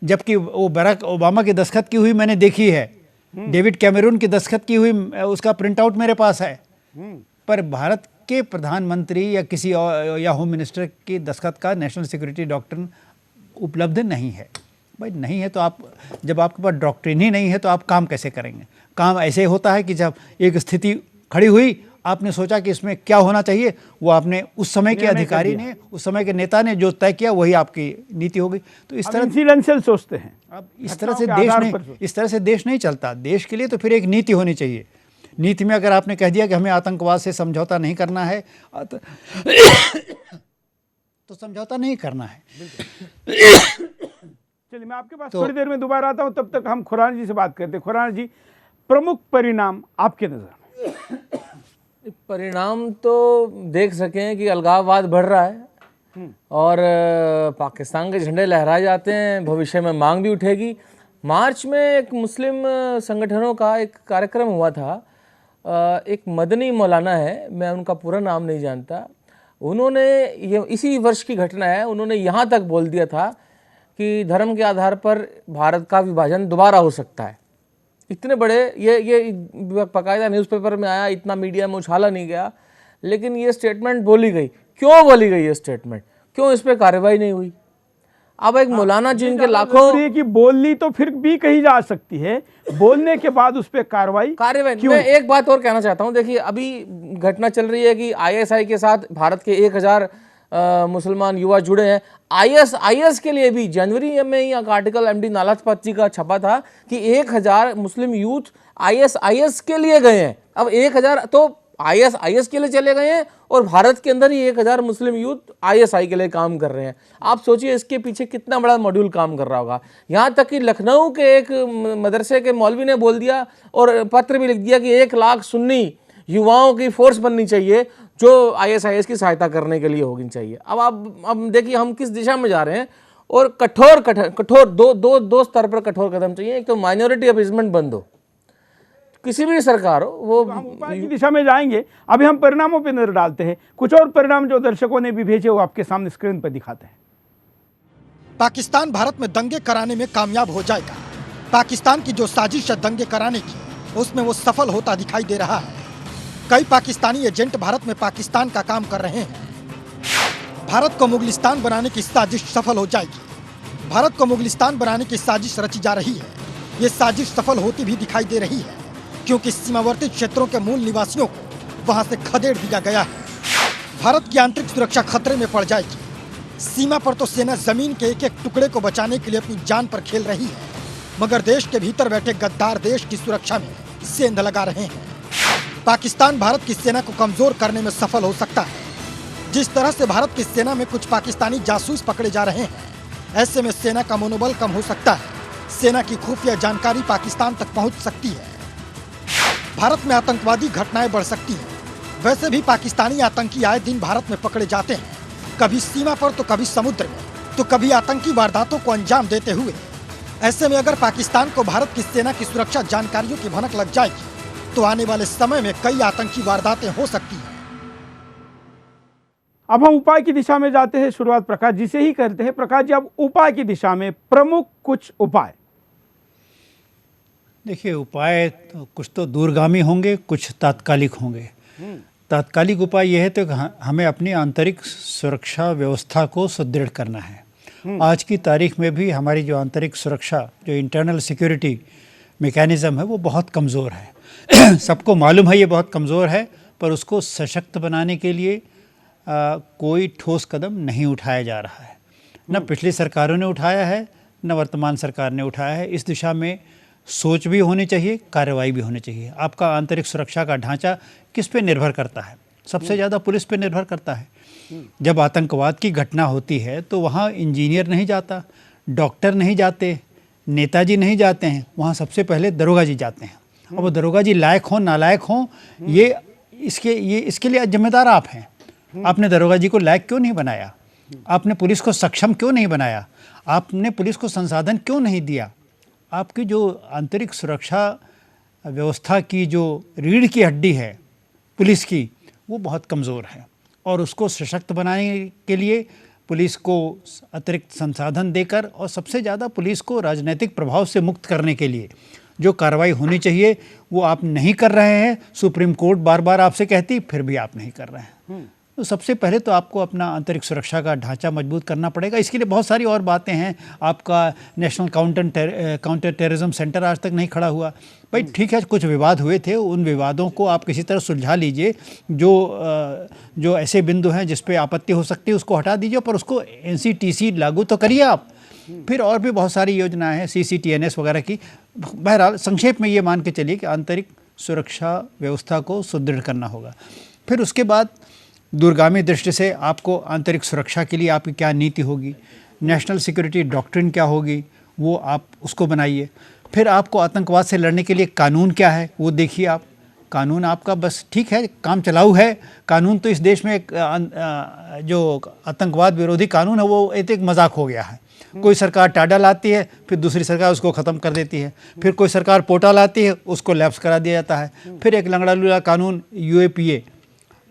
जबकि वो बराक ओबामा की दस्तखत की हुई मैंने देखी है, डेविड कैमरून की दस्तखत की हुई उसका प्रिंट आउट मेरे पास है, पर भारत के प्रधानमंत्री या किसी और या होम मिनिस्टर की दस्तखत का नेशनल सिक्योरिटी डॉक्ट्रिन उपलब्ध नहीं है। भाई नहीं है तो आप, जब आपके पास डॉक्ट्रिन ही नहीं है तो आप काम कैसे करेंगे? काम ऐसे होता है कि जब एक स्थिति खड़ी हुई, आपने सोचा कि इसमें क्या होना चाहिए, वो आपने उस समय के अधिकारी ने, उस समय के नेता ने जो तय किया वही आपकी नीति हो गई। तो इस तरह इंसिडेंशियल सोचते हैं। अब इस तरह से देश नहीं चलता। देश के लिए तो फिर एक नीति होनी चाहिए। नीति में अगर आपने कह दिया कि हमें आतंकवाद से समझौता नहीं करना है तो समझौता नहीं करना है। चलिए मैं आपके पास थोड़ी देर में दोबारा आता हूं, तब तक हम खुराना जी से बात करते हैं। खुराना जी, प्रमुख परिणाम आपके नजर में? परिणाम तो देख सकें कि अलगाववाद बढ़ रहा है और पाकिस्तान के झंडे लहराए जाते हैं, भविष्य में मांग भी उठेगी। मार्च में एक मुस्लिम संगठनों का एक कार्यक्रम हुआ था, एक मदनी मौलाना है, मैं उनका पूरा नाम नहीं जानता, उन्होंने ये इसी वर्ष की घटना है, उन्होंने यहाँ तक बोल दिया था कि धर्म के आधार पर भारत का विभाजन दोबारा हो सकता है। इतने बड़े ये बाकायदा न्यूज़पेपर में आया, इतना मीडिया में उछाला नहीं गया, लेकिन ये स्टेटमेंट बोली गई। क्यों बोली गई ये स्टेटमेंट, क्यों इस पर कार्रवाई नहीं हुई? अब एक मौलाना जिनके लाखों की बोलनी तो फिर भी कही जा सकती है, बोलने के बाद उस पर कार्रवाई मैं एक बात और कहना चाहता हूं। देखिए अभी घटना चल रही है कि आईएसआई के साथ भारत के 1000 मुसलमान युवा जुड़े हैं। आईएस के लिए भी जनवरी में ही आर्टिकल एमडी नालाचपात जी का छपा था कि 1000 मुस्लिम यूथ आईएस के लिए गए हैं। अब 1000 तो आईएस के लिए चले गए हैं और भारत के अंदर ही 1000 मुस्लिम यूथ आईएसआई के लिए काम कर रहे हैं। आप सोचिए इसके पीछे कितना बड़ा मॉड्यूल काम कर रहा होगा। यहाँ तक कि लखनऊ के एक मदरसे के मौलवी ने बोल दिया और पत्र भी लिख दिया कि 1 लाख सुन्नी युवाओं की फोर्स बननी चाहिए जो आईएसआईएस की सहायता करने के लिए होनी चाहिए। अब देखिए हम किस दिशा में जा रहे हैं और कठोर दो स्तर पर कठोर कदम चाहिए। एक तो माइनॉरिटी अपीजमेंट बंद हो, किसी भी सरकार हो, वो हम उपाय की दिशा में जाएंगे। अभी हम परिणामों पर नजर डालते हैं। कुछ और परिणाम जो दर्शकों ने भी भेजे वो आपके सामने स्क्रीन पर दिखाते हैं। पाकिस्तान भारत में दंगे कराने में कामयाब हो जाएगा। पाकिस्तान की जो साजिश है दंगे कराने की, उसमें वो सफल होता दिखाई दे रहा है। कई पाकिस्तानी एजेंट भारत में पाकिस्तान का काम कर रहे हैं। भारत को मुगलिस्तान बनाने की साजिश सफल हो जाएगी। भारत को मुगलिस्तान बनाने की साजिश रची जा रही है। ये साजिश सफल होती भी दिखाई दे रही है, क्योंकि सीमावर्ती क्षेत्रों के मूल निवासियों को वहां से खदेड़ दिया गया है। भारत की आंतरिक सुरक्षा खतरे में पड़ जाएगी। सीमा पर तो सेना जमीन के एक एक टुकड़े को बचाने के लिए अपनी जान पर खेल रही है, मगर देश के भीतर बैठे गद्दार देश की सुरक्षा में सेंध लगा रहे हैं। पाकिस्तान भारत की सेना को कमजोर करने में सफल हो सकता है। जिस तरह से भारत की सेना में कुछ पाकिस्तानी जासूस पकड़े जा रहे हैं, ऐसे में सेना का मनोबल कम हो सकता है। सेना की खुफिया जानकारी पाकिस्तान तक पहुंच सकती है। भारत में आतंकवादी घटनाएं बढ़ सकती हैं। वैसे भी पाकिस्तानी आतंकी आए दिन भारत में पकड़े जाते हैं, कभी सीमा पर तो कभी समुद्र में, तो कभी आतंकी वारदातों को अंजाम देते हुए। ऐसे में अगर पाकिस्तान को भारत की सेना की सुरक्षा जानकारियों की भनक लग जाएगी तो आने वाले समय में कई आतंकी वारदातें हो सकती हैं। अब हम उपाय की दिशा में जाते हैं। शुरुआत प्रकाश जी से ही करते हैं। प्रकाश जी, अब उपाय की दिशा में प्रमुख कुछ उपाय। देखिए, उपाय तो कुछ तो दूरगामी होंगे, कुछ तात्कालिक होंगे। तात्कालिक उपाय यह है तो हमें अपनी आंतरिक सुरक्षा व्यवस्था को सुदृढ़ करना है। आज की तारीख में भी हमारी जो आंतरिक सुरक्षा, जो इंटरनल सिक्योरिटी मैकेनिज्म है, वो बहुत कमज़ोर है। सबको मालूम है ये बहुत कमज़ोर है, पर उसको सशक्त बनाने के लिए कोई ठोस कदम नहीं उठाया जा रहा है। न पिछली सरकारों ने उठाया है, न वर्तमान सरकार ने उठाया है। इस दिशा में सोच भी होनी चाहिए, कार्रवाई भी होनी चाहिए। आपका आंतरिक सुरक्षा का ढांचा किस पे निर्भर करता है? सबसे ज़्यादा पुलिस पे निर्भर करता है। जब आतंकवाद की घटना होती है तो वहाँ इंजीनियर नहीं जाता, डॉक्टर नहीं जाते, नेताजी नहीं जाते हैं, वहाँ सबसे पहले दरोगा जी जाते हैं। अब वो दरोगा जी लायक हों नालायक हों, ये इसके लिए जिम्मेदार आप हैं। आपने दरोगा जी को लायक क्यों नहीं बनाया? आपने पुलिस को सक्षम क्यों नहीं बनाया? आपने पुलिस को संसाधन क्यों नहीं दिया? आपकी जो आंतरिक सुरक्षा व्यवस्था की जो रीढ़ की हड्डी है पुलिस की, वो बहुत कमज़ोर है, और उसको सशक्त बनाने के लिए पुलिस को अतिरिक्त संसाधन देकर और सबसे ज़्यादा पुलिस को राजनीतिक प्रभाव से मुक्त करने के लिए जो कार्रवाई होनी चाहिए वो आप नहीं कर रहे हैं। सुप्रीम कोर्ट बार बार आपसे कहती, फिर भी आप नहीं कर रहे हैं। तो सबसे पहले तो आपको अपना आंतरिक सुरक्षा का ढांचा मजबूत करना पड़ेगा। इसके लिए बहुत सारी और बातें हैं। आपका नेशनल काउंटर टेररिज्म सेंटर आज तक नहीं खड़ा हुआ। भाई ठीक है, कुछ विवाद हुए थे, उन विवादों को आप किसी तरह सुलझा लीजिए। जो ऐसे बिंदु हैं जिस पे आपत्ति हो सकती है उसको हटा दीजिए, पर उसको NCTC लागू तो करिए आप। फिर और भी बहुत सारी योजनाएं हैं, CCTNS वगैरह की। बहरहाल संक्षेप में ये मान के चलिए कि आंतरिक सुरक्षा व्यवस्था को सुदृढ़ करना होगा। फिर उसके बाद दूरगामी दृष्टि से आपको आंतरिक सुरक्षा के लिए आपकी क्या नीति होगी, नेशनल सिक्योरिटी डॉक्ट्रिन क्या होगी, वो आप उसको बनाइए। फिर आपको आतंकवाद से लड़ने के लिए कानून क्या है वो देखिए आप। कानून आपका बस ठीक है, काम चलाऊ है कानून, तो इस देश में जो आतंकवाद विरोधी कानून है वो एक मजाक हो गया है। कोई सरकार टाडा लाती है, फिर दूसरी सरकार उसको ख़त्म कर देती है, फिर कोई सरकार पोटा लाती है, उसको लैप्स करा दिया जाता है, फिर एक लंगड़ा लूला कानून UAPA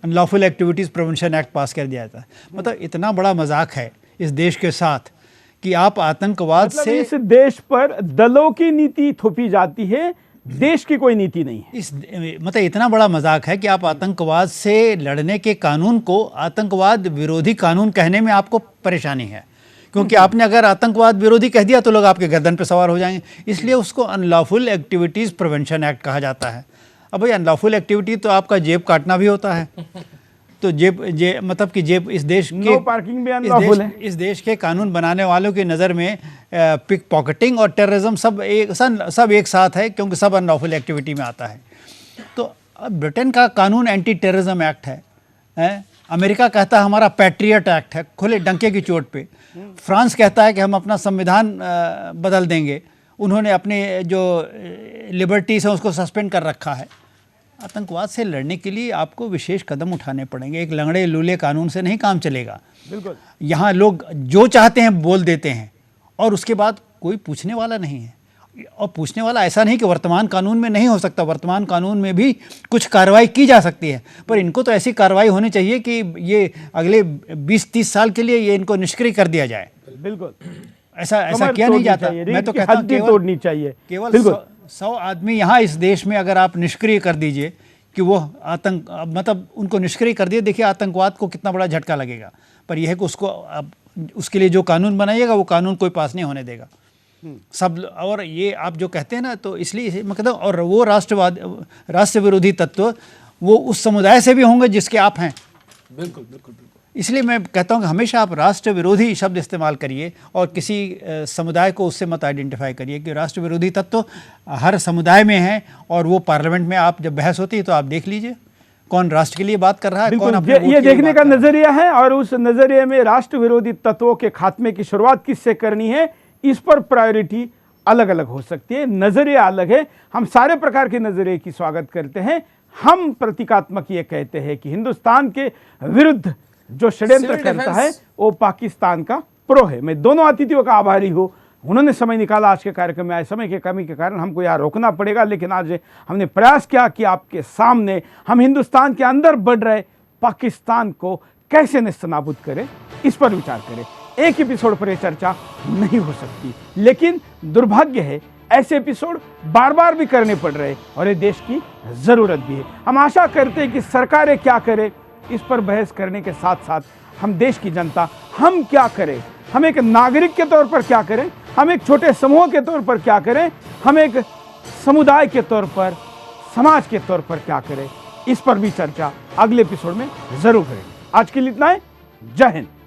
unlawful activities prevention act पास कर दिया जाता है। मतलब इतना बड़ा मजाक है इस देश के साथ कि आप आतंकवाद मतलब से इस देश पर दलों की नीति थोपी जाती है, देश की कोई नीति नहीं है। इस मतलब इतना बड़ा मजाक है कि आप आतंकवाद से लड़ने के कानून को आतंकवाद विरोधी कानून कहने में आपको परेशानी है, क्योंकि आपने अगर आतंकवाद विरोधी कह दिया तो लोग आपके गर्दन पर सवार हो जाएंगे, इसलिए उसको अनलॉफुल एक्टिविटीज़ प्रिवेंशन एक्ट कहा जाता है। अब भाई अनलॉफुल एक्टिविटी तो आपका जेब काटना भी होता है, तो मतलब कि जेब इस देश के पार्किंग भी अनलॉफुल है। इस देश के कानून बनाने वालों की नज़र में पिक पॉकेटिंग और टेररिज्म सब एक साथ है, क्योंकि सब अनलॉफुल एक्टिविटी में आता है। तो अब ब्रिटेन का कानून एंटी टेररिज्म एक्ट है, अमेरिका कहता है हमारा पैट्रियट एक्ट है, खुले डंके की चोट पे। फ्रांस कहता है कि हम अपना संविधान बदल देंगे, उन्होंने अपने जो लिबर्टीज़ हैं उसको सस्पेंड कर रखा है। आतंकवाद से लड़ने के लिए आपको विशेष कदम उठाने पड़ेंगे, एक लंगड़े लूले कानून से नहीं काम चलेगा। बिल्कुल, यहाँ लोग जो चाहते हैं बोल देते हैं और उसके बाद कोई पूछने वाला नहीं है। और पूछने वाला ऐसा नहीं कि वर्तमान कानून में नहीं हो सकता, वर्तमान कानून में भी कुछ कार्रवाई की जा सकती है, पर इनको तो ऐसी कार्रवाई होनी चाहिए कि ये अगले 20-30 साल के लिए ये इनको निष्क्रिय कर दिया जाए। बिल्कुल, ऐसा किया नहीं जाता। मैं तो कहता हूं तोड़नी चाहिए। केवल 100 आदमी यहाँ इस देश में अगर आप निष्क्रिय कर दीजिए कि वो मतलब उनको निष्क्रिय कर दिए, देखिए आतंकवाद को कितना बड़ा झटका लगेगा। पर यह है कि उसके लिए जो कानून बनाइएगा वो कानून कोई पास नहीं होने देगा सब। और ये आप जो कहते हैं ना, तो इसलिए मतलब, और वो राष्ट्र विरोधी तत्व वो उस समुदाय से भी होंगे जिसके आप हैं। बिल्कुल बिल्कुल बिल्कुल। इसलिए मैं कहता हूँ कि हमेशा आप राष्ट्र विरोधी शब्द इस्तेमाल करिए और किसी समुदाय को उससे मत आइडेंटिफाई करिए कि राष्ट्र विरोधी तत्व हर समुदाय में है। और वो पार्लियामेंट में आप जब बहस होती है तो आप देख लीजिए कौन राष्ट्र के लिए बात कर रहा है, कौन अपने ये देखने का नजरिया है। और उस नजरिए में राष्ट्र विरोधी तत्वों के खात्मे की शुरुआत किससे करनी है, इस पर प्रायोरिटी अलग अलग हो सकती है, नजरिया अलग है। हम सारे प्रकार के नजरिए की स्वागत करते हैं। हम प्रतीकात्मक ये कहते हैं कि हिंदुस्तान के विरुद्ध जो षड्यंत्र करता है वो पाकिस्तान का प्रो है। मैं दोनों अतिथियों का आभारी हूं, उन्होंने समय निकाला आज के कार्यक्रम में। आज समय की कमी के कारण हमको यहाँ रोकना पड़ेगा, लेकिन आज हमने प्रयास किया कि आपके सामने हम हिंदुस्तान के अंदर बढ़ रहे पाकिस्तान को कैसे नेस्तनाबूद करें, इस पर विचार करें। एक एपिसोड पर यह चर्चा नहीं हो सकती, लेकिन दुर्भाग्य है ऐसे एपिसोड बार बार भी करने पड़ रहे और ये देश की जरूरत भी है। हम आशा करते हैं कि सरकारें क्या करें, इस पर बहस करने के साथ साथ हम देश की जनता हम क्या करें, हम एक नागरिक के तौर पर क्या करें, हम एक छोटे समूह के तौर पर क्या करें, हम एक समुदाय के तौर पर, समाज के तौर पर क्या करें, इस पर भी चर्चा अगले एपिसोड में जरूर करें। आज के लिए इतना है। जय हिंद।